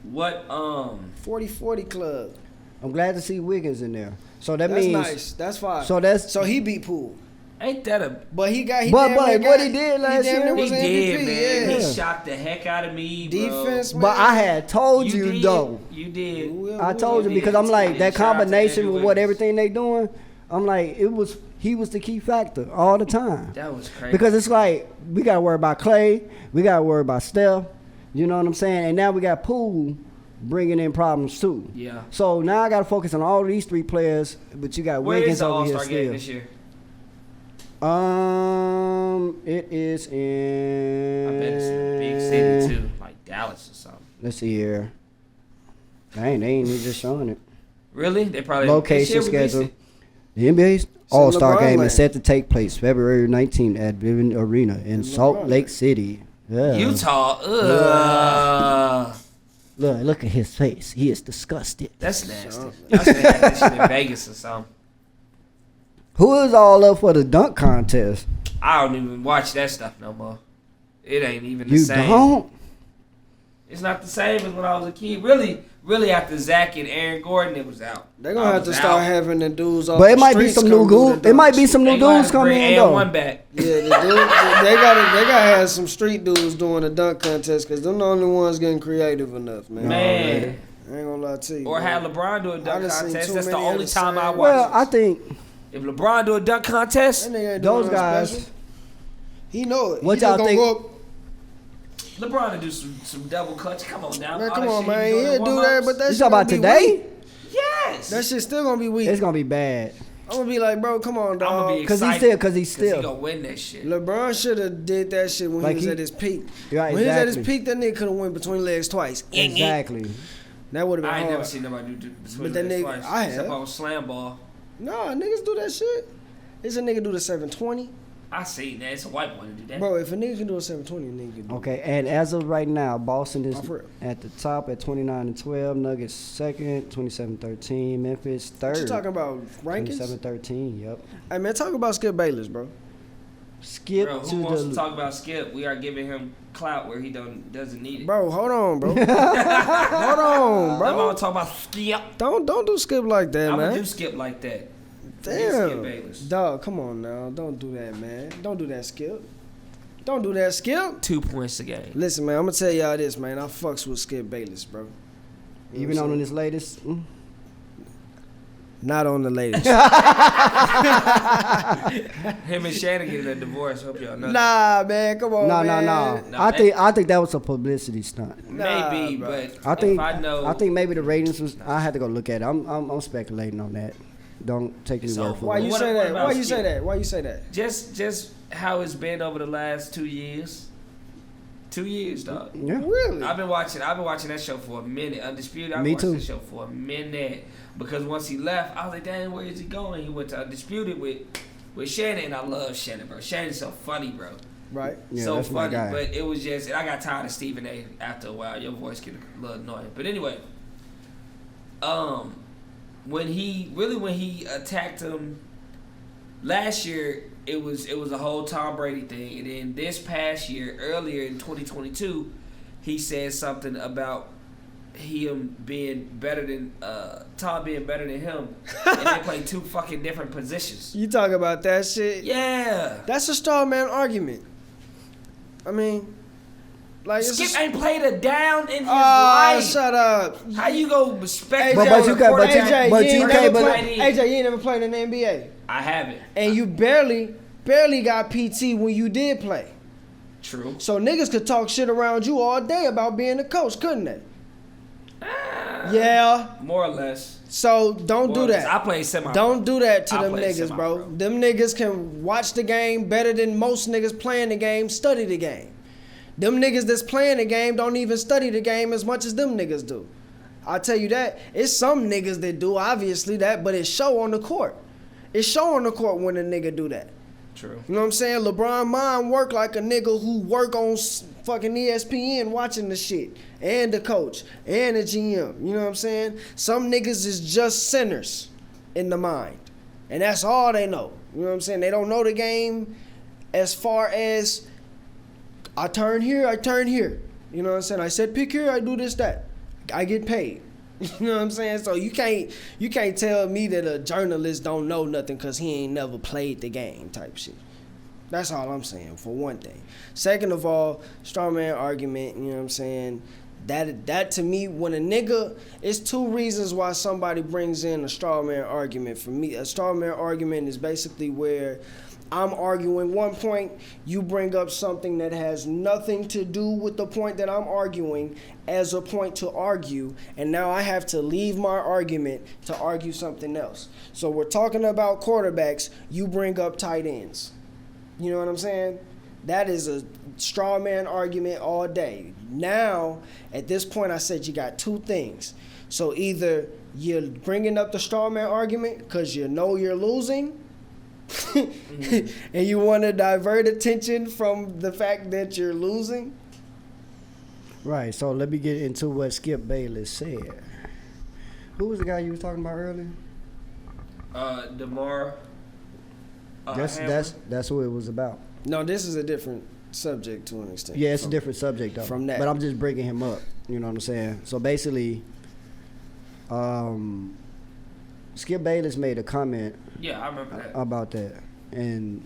What 40-40 club. I'm glad to see Wiggins in there. So that's means nice. That's fine. So he beat Poole. Ain't that a? But he got. What he did last year? He did, man. Yeah. He shocked the heck out of me, bro. Defense, man. But I had told you though. You did. I told you because I'm like that combination with what everything they doing. I'm like he was the key factor all the time. That was crazy. Because it's like we gotta worry about Clay, we gotta worry about Steph. You know what I'm saying? And now we got Poole bringing in problems too. Yeah. So now I gotta focus on all these 3 players, but you got Wiggins over here still. Game this year? It is in. I bet it's in a big city too, like Dallas or something. Let's see here. They ain't even just showing it. Really? They probably location schedule. The NBA's All-Star game is set to take place February 19th at Vivint Arena in Salt Lake City. Yeah. Utah. Look at his face. He is disgusted. That's nasty. I should have had that shit in Vegas or something. Who is all up for the dunk contest? I don't even watch that stuff no more. It ain't even the same. You don't? It's not the same as when I was a kid. Really after Zach and Aaron Gordon, it was out. They're gonna have to start having the dudes off But the it might be streets some come new do the dudes. It might be dunks. some new dudes coming in though. One back. Yeah, the dude, they gotta have some street dudes doing a dunk contest because they're the only ones getting creative enough, man. Man. I ain't gonna lie to you. Or bro. have LeBron do a I dunk done seen contest. too That's the many only of the time I same- watch Well, it. I think If LeBron do a dunk contest, That nigga ain't those doing nothing guys. special. He know it. What He just y'all gonna think- go up- LeBron to do some double clutch. Come on now. Man, All come that on, shit man. he doing He'll in do that, warm-ups. but that You shit talking about gonna be today? weak. Yes. That shit still gonna be weak. It's gonna be bad. I'm gonna be like, bro, come on, I'm gonna dog. be Cause excited. he's He still. gonna win that shit. LeBron should have did that shit when Like he was he- at his peak. Right, When he was at his exactly. peak, that nigga could have went between legs twice. Exactly. That would have been I ain't hard. never seen nobody do between But that legs nigga- twice. I Except have. I was slam ball. Nah, niggas do that shit. It's a nigga do the 720. I seen that. It's a white boy to do that. Bro, if a nigga can do a 720, a nigga can do it. Okay, and as of right now, Boston is Oh, for real? at the top at 29-12. Nuggets second, 27-13. Memphis third. What you talking about? Rankings? 27-13. Yep. Hey, man, talk about Skip Bayless, bro. Skip Bro, to who wants to the. talk about Skip? We are giving him clout where he doesn't need it. Bro, hold on, bro. hold on, I'm bro. gonna talk about Skip. Don't do Skip like that, I'm gonna man. do Skip like that. Skip Damn. Bayless. Dog, come on now. Don't do that, man. Don't do that, Skip. Don't do that, Skip. 2 points a game. Listen, man, I'm gonna tell y'all this, man. I fucks with Skip Bayless, bro. You know Even what I'm on saying? this latest. Not on the latest. Him and Shannon getting a divorce. Hope y'all know. Nah, man, come on, No, man. No, I think that was a publicity stunt. Maybe, Nah, bro. but I think if I know, I think maybe the ratings was. I had to go look at it. I'm speculating on that. Don't take me It's word over. for Why it. you What- say what that? about Why you say Skip? that? Why you say that? just how it's been over the last 2 years. 2 years, dog. Yeah. Really? I've been watching that show for a minute. Undisputed. I've Me been watching too. that show for a minute because once he left, I was like, dang, where is he going? He went to Undisputed with Shannon, and I love Shannon, bro. Shannon's so funny, bro. Right. Yeah, So that's my funny, guy. but it was just, and I got tired of Stephen A. after a while. Your voice get a little annoying, but anyway, when he attacked him last year, it was a whole Tom Brady thing, and then this past year, earlier in 2022, he said something about him being better than Tom being better than him, and they play two fucking different positions. You talk about that shit? Yeah. That's a straw man argument. I mean, like it's Skip a, ain't played a down in his oh, life. shut up. How you go respect? AJ, But you got- but you- AJ, but you you ain't can't- never but- play, AJ, you ain't never played in the NBA, I haven't. and you barely got PT when you did play. True. So niggas could talk shit around you all day about being a coach, couldn't they? Yeah. More or less. So don't More do or less. that. I play semi. Don't do that to I them play niggas, semi, bro. bro. Them niggas can watch the game better than most niggas playing the game, study the game. Them niggas that's playing the game don't even study the game as much as them niggas do. I tell you that. It's some niggas that do, obviously, that, but it's show on the court. It's show on the court when a nigga do that. True. You know what I'm saying? LeBron mind work like a nigga who work on fucking ESPN watching the shit. And the coach. And the GM. You know what I'm saying? Some niggas is just sinners in the mind. And that's all they know. You know what I'm saying? They don't know the game as far as I turn here, I turn here. You know what I'm saying? I said pick here, I do this, that. I get paid. You know what I'm saying? So you can't tell me that a journalist don't know nothing because he ain't never played the game type shit. That's all I'm saying, for one thing. Second of all, straw man argument, you know what I'm saying? That to me, when a nigga, it's two reasons why somebody brings in a straw man argument. For me, a straw man argument is basically where I'm arguing one point, you bring up something that has nothing to do with the point that I'm arguing as a point to argue, and now I have to leave my argument to argue something else. So we're talking about quarterbacks, you bring up tight ends. You know what I'm saying? That is a straw man argument all day. Now, at this point, I said you got two things. So either you're bringing up the straw man argument because you know you're losing, and you want to divert attention from the fact that you're losing. Right. So let me get into what Skip Bayless said. Who was the guy you was talking about earlier? DeMar. That's who it was about. No, this is a different. subject to an extent. Yeah, it's a different subject though. From that. But I'm just bringing him up. You know what I'm saying? So basically, Skip Bayless made a comment. Yeah, I remember that. About that, and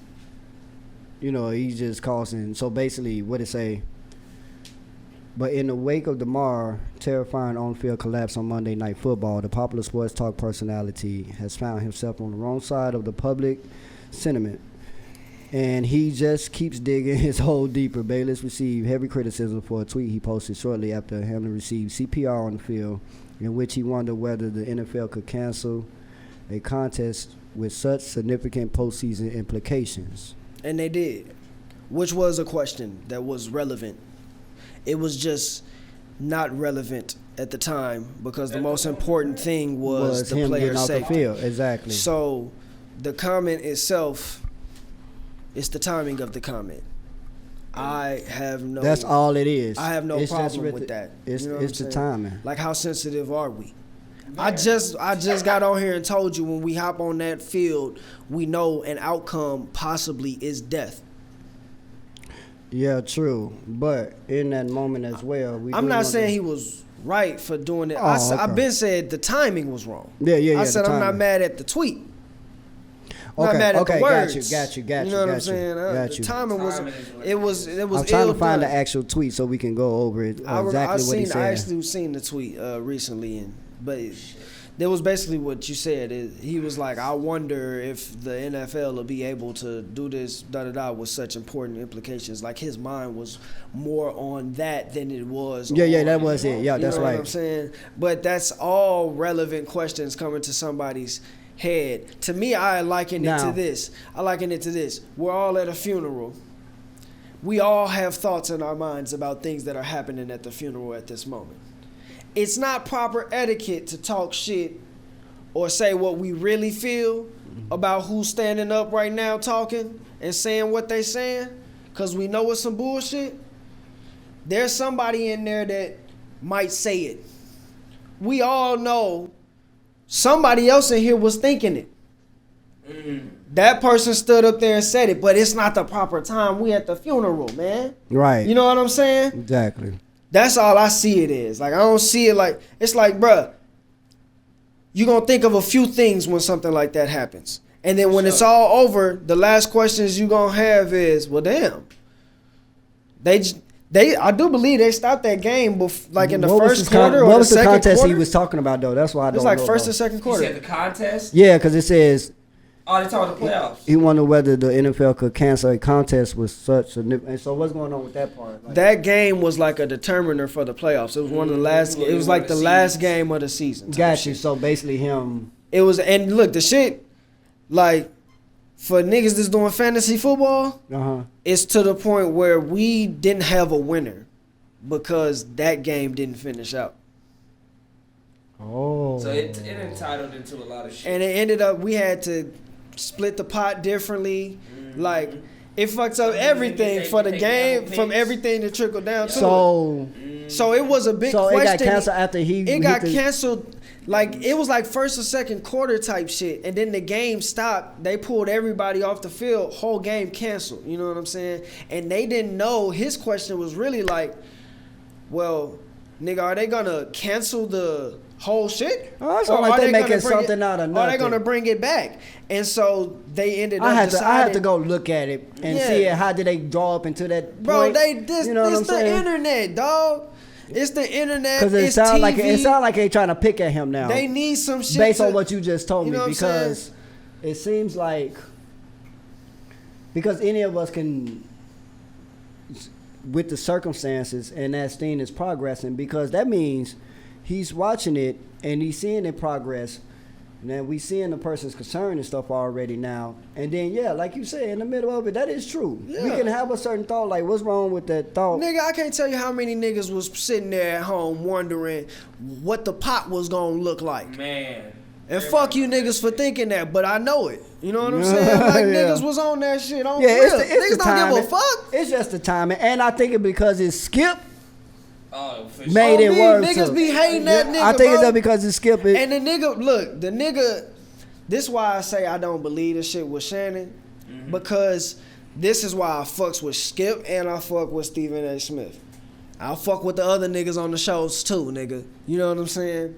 you know he's just causing. So basically, what it say? But in the wake of Damar terrifying on-field collapse on Monday Night Football, the popular sports talk personality has found himself on the wrong side of the public sentiment. And he just keeps digging his hole deeper. Bayless received heavy criticism for a tweet he posted shortly after Hamlin received CPR on the field, in which he wondered whether the NFL could cancel a contest with such significant postseason implications. And they did, which was a question that was relevant. It was just not relevant at the time because the most important thing was the him player's getting out safety. the field. Exactly. So the comment itself, it's the timing of the comment. I have no. That's all it is. I have no It's just problem with that. It's You know what I'm the saying? timing. Like, how sensitive are we? I just got on here and told you when we hop on that field, we know an outcome possibly is death. Yeah, true. But in that moment as well, I'm not saying he was right for doing it. Oh, I've okay. been said the timing was wrong. Yeah. I said the I'm not timing. mad at the tweet. I'm Okay, not mad at okay, the words. got you. You know what I'm saying? Got The you. timing was Timing is what it was I'm trying ill to find done. the actual tweet so we can go over it. Exactly what he said. I actually seen the tweet recently, but there was basically what you said. He was like, I wonder if the NFL will be able to do this with such important implications. Like, his mind was more on that than it was. Yeah, on, that was it. Yeah, you that's know right. What I'm saying, but that's all relevant questions coming to somebody's head. To me, I liken it to this. We're all at a funeral. We all have thoughts in our minds about things that are happening at the funeral at this moment. It's not proper etiquette to talk shit or say what we really feel about who's standing up right now talking and saying what they saying, because we know it's some bullshit. There's somebody in there that might say it. We all know somebody else in here was thinking it. That person stood up there and said it, but it's not the proper time. We at the funeral, man. Right. You know what I'm saying? Exactly. That's all I see it as. Like, I don't see it like, it's like, bruh, you're going to think of a few things when something like that happens. And then when it's all over, the last questions you're going to have is, well, damn. I do believe they stopped that game like in the first quarter or what the was the second contest quarter. he was talking about, though? That's why I don't know. It's like first though. or second You quarter. said the contest? Yeah, because it says Oh, they talking the playoffs. he wondered whether the NFL could cancel a contest with such significant. And so what's going on with that part? Like, That game was like a determiner for the playoffs. It was one of the last. It was like the last game of the season. type got you. shit. So basically him. It was, and look, the shit, like, for niggas that's doing fantasy football, it's to the point where we didn't have a winner because that game didn't finish out. Oh. So it entitled into a lot of shit. And it ended up, we had to split the pot differently. Like, it fucks up everything they for the take game, double from picks. everything that trickled down to So it. So it was a big so question. it got canceled after he. It got canceled. Like, it was like first or second quarter type shit, and then the game stopped. They pulled everybody off the field. Whole game canceled. You know what I'm saying? And they didn't know. His question was really like, well, nigga, are they gonna cancel the whole shit? Oh, it's Or like are they gonna making bring something out of Are they nothing. gonna bring it back? And so they ended up I had deciding. to go look at it and Yeah. see it. How did they draw up into that? Bro, point? this You know what it's I'm the saying? internet, dog. It's the internet. Because it's TV. it sound like they trying to pick at him now. They need some shit based to- on what you just told You me, know what I'm saying? because it seems like because any of us can, with the circumstances, and that thing is progressing, because that means he's watching it and he's seeing it progress. And then we seeing the person's concern and stuff already now. And then, yeah, like you said, in the middle of it, that is true. We Yeah. can have a certain thought, like, what's wrong with that thought? Nigga, I can't tell you how many niggas was sitting there at home wondering what the pot was gonna look like. Man. And fuck you niggas for thinking that, but I know it. You know what I'm saying? Like, Yeah. niggas was on that shit on Yeah, real. it's the Niggas don't timing. give a fuck. It's just the timing. And I think it because it's Skip Oh, for made On it me, worse. niggas too. be hating that nigga, I think it's bro. just because it's Skip. And the nigga, this why I say I don't believe this shit with Shannon, because This is why I fucks with Skip and I fuck with Stephen A. Smith. I'll fuck with the other niggas on the shows too, nigga. You know what I'm saying?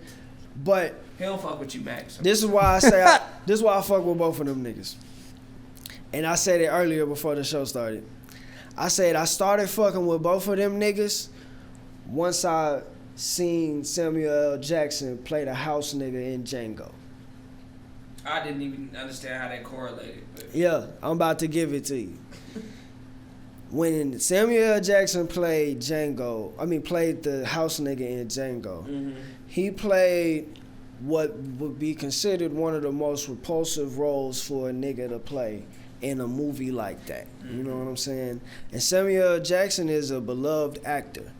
But He don't fuck with you, Max. this is why I say this is why I fuck with both of them niggas. And I said it earlier before the show started. I said I started fucking with both of them niggas once I seen Samuel L. Jackson play the house nigga in Django. I didn't even understand how that correlated. But. Yeah, I'm about to give it to you. When Samuel L. Jackson played played the house nigga in Django, he played what would be considered one of the most repulsive roles for a nigga to play in a movie like that. You know what I'm saying? And Samuel L. Jackson is a beloved actor.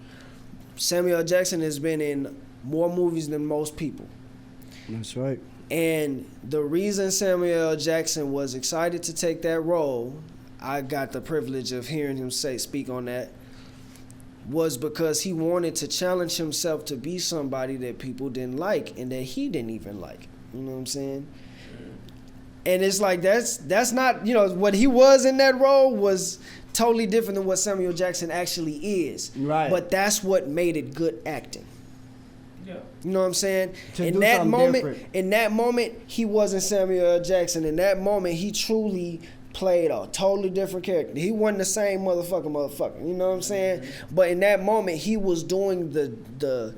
Samuel L. Jackson has been in more movies than most people. That's right. And the reason Samuel L. Jackson was excited to take that role, I got the privilege of hearing him speak on that, was because he wanted to challenge himself to be somebody that people didn't like and that he didn't even like. You know what I'm saying? And it's like that's not, you know, what he was in that role was totally different than what Samuel Jackson actually is. Right. But that's what made it good acting. Yeah. You know what I'm saying? To In do that something moment, different. in that moment, he wasn't Samuel L. Jackson. In that moment, he truly played a totally different character. He wasn't the same motherfucker. You know what I'm saying? But in that moment, he was doing the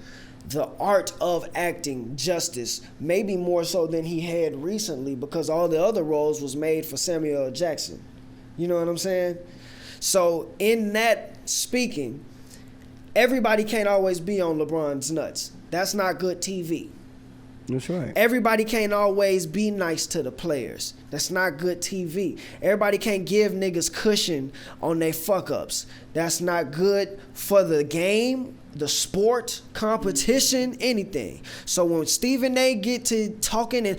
art of acting justice, maybe more so than he had recently, because all the other roles was made for Samuel L. Jackson. You know what I'm saying? So in that speaking, everybody can't always be on LeBron's nuts. That's not good TV. That's right. Everybody can't always be nice to the players. That's not good TV. Everybody can't give niggas cushion on their fuck-ups. That's not good for the game, the sport, competition, anything. So when Stephen A. get to talking and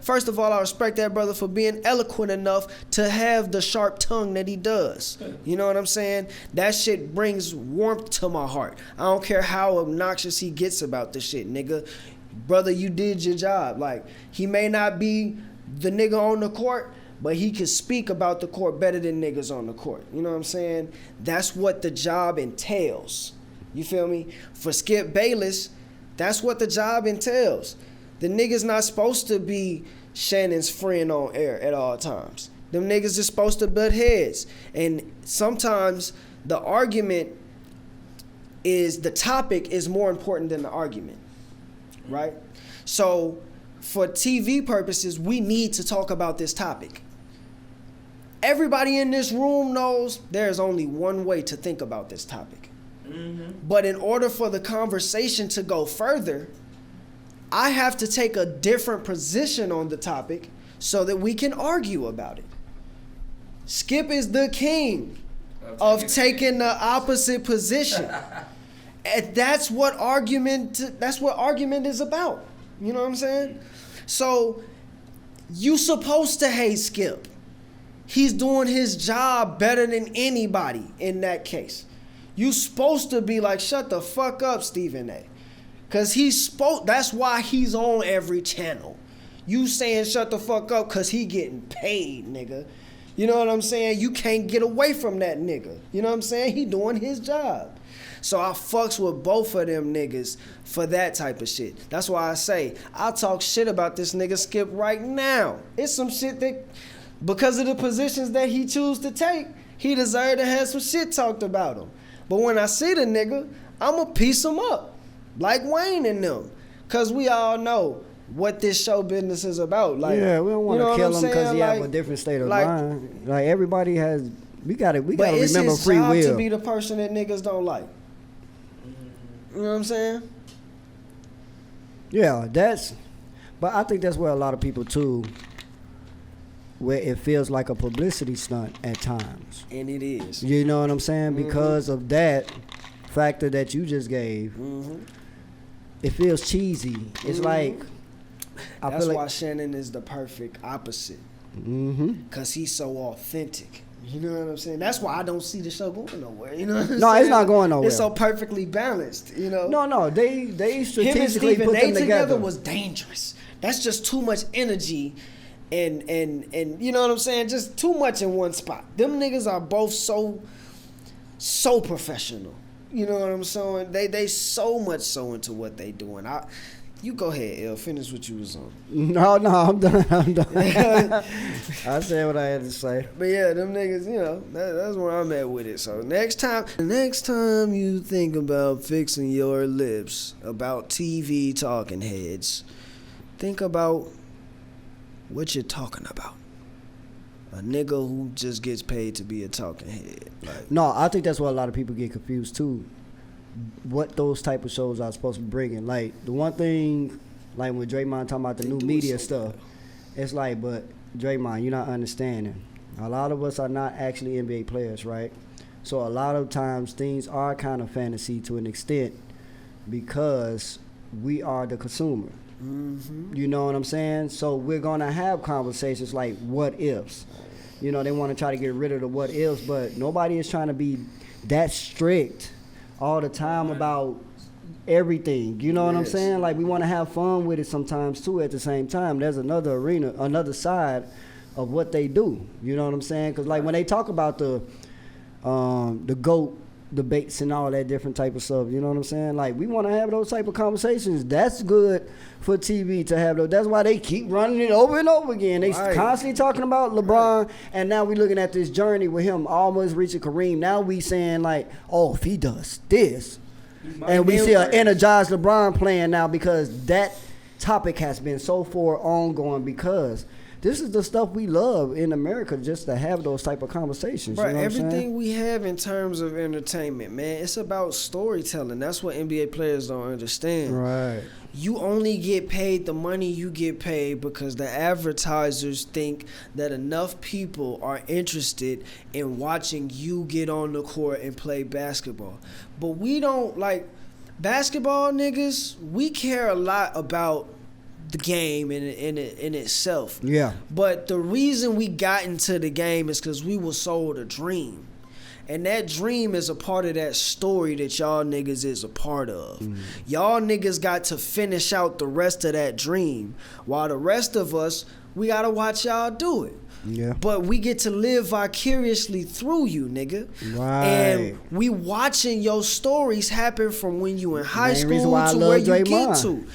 first of all, I respect that brother for being eloquent enough to have the sharp tongue that he does. You know what I'm saying? That shit brings warmth to my heart. I don't care how obnoxious he gets about this shit, nigga. Brother, you did your job. Like, he may not be the nigga on the court, but he can speak about the court better than niggas on the court. You know what I'm saying? That's what the job entails. You feel me? For Skip Bayless, that's what the job entails. The nigga's not supposed to be Shannon's friend on air at all times. Them niggas is supposed to butt heads. And sometimes the topic is more important than the argument. Right? So for TV purposes, we need to talk about this topic. Everybody in this room knows there's only one way to think about this topic. But in order for the conversation to go further, I have to take a different position on the topic so that we can argue about it. Skip is the king of taking the opposite position. And that's what argument is about. You know what I'm saying? So you supposed to hate Skip. He's doing his job better than anybody in that case. You supposed to be like, shut the fuck up, Stephen A. Cause that's why he's on every channel. You saying shut the fuck up cause he getting paid, nigga. You know what I'm saying? You can't get away from that nigga. You know what I'm saying? He doing his job. So I fucks with both of them niggas for that type of shit. That's why I say, I'll talk shit about this nigga Skip right now. It's some shit that, because of the positions that he choose to take, he deserve to have some shit talked about him. But when I see the nigga, I'ma piece him up. Like Wayne and them. Cause we all know what this show business is about. Like, yeah, we don't want to kill him because he have a different state of like, mind. Like everybody has, we gotta remember free will. But it's his job to be the person that niggas don't like. You know what I'm saying? Yeah, but I think that's where a lot of people too, where it feels like a publicity stunt at times. And it is. You know what I'm saying? Because of that factor that you just gave, it feels cheesy. It's like, that's why Shannon is the perfect opposite. Because he's so authentic. You know what I'm saying? That's why I don't see the show going nowhere. You know what I'm saying? No, it's not going nowhere. It's so perfectly balanced, you know? No, they strategically Him and Stephen put them A together. was dangerous. That's just too much energy and you know what I'm saying? Just too much in one spot. Them niggas are both so professional. You know what I'm saying? They so much so into what they doing. You go ahead, El. Finish what you was on. No, I'm done. I said what I had to say. But yeah, them niggas, you know, that's where I'm at with it. So next time you think about fixing your lips about TV talking heads, think about what you're talking about. A nigga who just gets paid to be a talking head. Like, No, I think that's why a lot of people get confused too. What those type of shows are supposed to be bringing. Like the one thing, like when Draymond talking about the new media stuff, it's like, but Draymond, you're not understanding. A lot of us are not actually NBA players, right? So a lot of times things are kind of fantasy to an extent because we are the consumer. mm-hmm. You know what I'm saying? So we're gonna have conversations like what ifs. You know, they want to try to get rid of the what ifs, but nobody is trying to be that strict all the time about everything. You know what I'm Yes. saying? Like we want to have fun with it sometimes too. At the same time, there's another arena, another side of what they do. You know what I'm saying? Because like when they talk about the GOAT debates and all that different type of stuff, you know what I'm saying? Like we want to have those type of conversations. That's good for TV to have those. That's why they keep running it over and over again. They Right. constantly talking about LeBron, and now we looking at this journey with him almost reaching Kareem. Now we saying like, oh, if he does this, and we see an energized LeBron playing now because that topic has been so far ongoing because this is the stuff we love in America, just to have those type of conversations. Bro, you know what I'm saying? everything we have in terms of entertainment, man, it's about storytelling. That's what NBA players don't understand. Right. You only get paid the money you get paid because the advertisers think that enough people are interested in watching you get on the court and play basketball. But we don't, like, basketball niggas, we care a lot about the game in itself. Yeah. But the reason we got into the game is because we were sold a dream. And that dream is a part of that story that y'all niggas is a part of. Y'all niggas got to finish out the rest of that dream. While the rest of us, we got to watch y'all do it. Yeah. But we get to live vicariously through you, nigga. Right. And we watching your stories happen from when you in high Main reason school why I to love where you get Draymond. to.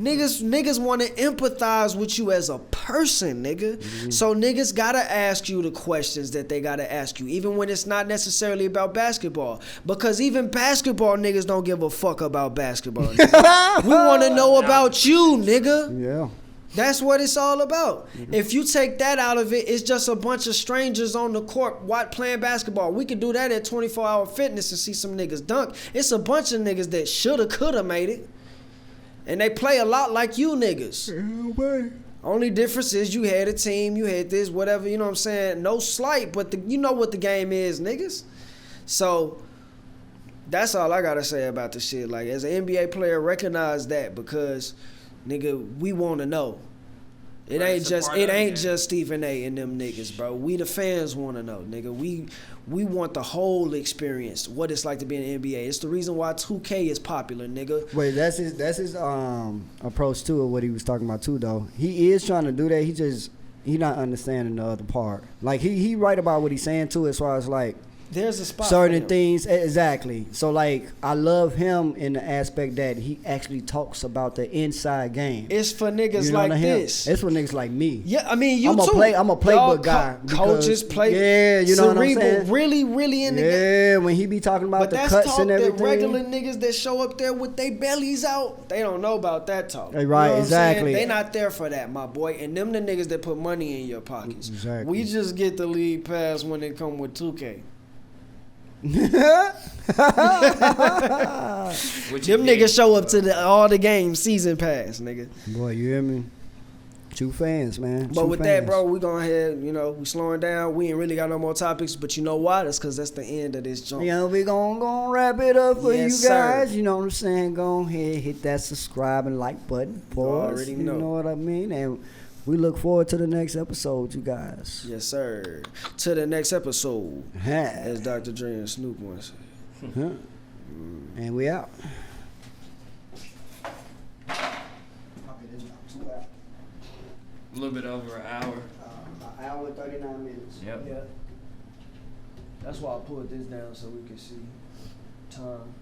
Niggas want to empathize with you as a person, nigga. So niggas gotta ask you the questions that they gotta ask you, even when it's not necessarily about basketball. Because even basketball niggas don't give a fuck about basketball. Nigga. We want to know about you, nigga. Yeah. That's what it's all about. If you take that out of it, it's just a bunch of strangers on the court playing basketball. We could do that at 24-hour fitness and see some niggas dunk. It's a bunch of niggas that shoulda, coulda made it. And they play a lot like you niggas. Only difference is you had a team, you had this, whatever, you know what I'm saying? No slight, but you know what the game is, niggas. So that's all I gotta say about the shit. Like, as an NBA player, recognize that because, nigga, we wanna know. It ain't just Stephen A and them niggas, bro. We the fans wanna know, nigga. We want the whole experience, what it's like to be in the NBA. It's the reason why 2K is popular, nigga. Wait, that's his approach to it, what he was talking about too though. He is trying to do that. He not understanding the other part. Like he right about what he's saying too, as far as like There's a spot certain for him. things. Exactly. So like I love him in the aspect that he actually talks about the inside game. It's for niggas You know like what I mean? this. It's for niggas like me. Yeah, I mean, you I'm too. I'm a playbook Y'all guy. Coaches play. Yeah, you know what I'm cerebral, saying? really in the game. Yeah, when he be talking about But the that's cuts talk and that everything. regular niggas that show up there with their bellies out, they don't know about that talk. Right, You know what I'm exactly. saying? They not there for that, my boy. And them the niggas that put money in your pockets. Exactly. We just get the lead pass when they come with 2K. What you Them did. niggas show up to all the games season pass, nigga. Boy, you hear me? True fans, man. But True with fans. that, bro, we going ahead, we slowing down. We ain't really got no more topics, but you know why? That's because that's the end of this joint. Yeah, we gonna wrap it up for Yes, you guys. sir. You know what I'm saying? Go ahead, hit that subscribe and like button for us. already You know. know what I mean? And we look forward to the next episode, you guys. Yes, sir. To the next episode, Huh. as Dr. Dre and Snoop once said. Huh. And we out. A little bit over an hour. An hour and 39 minutes. Yep. Yeah. That's why I pulled this down so we can see time.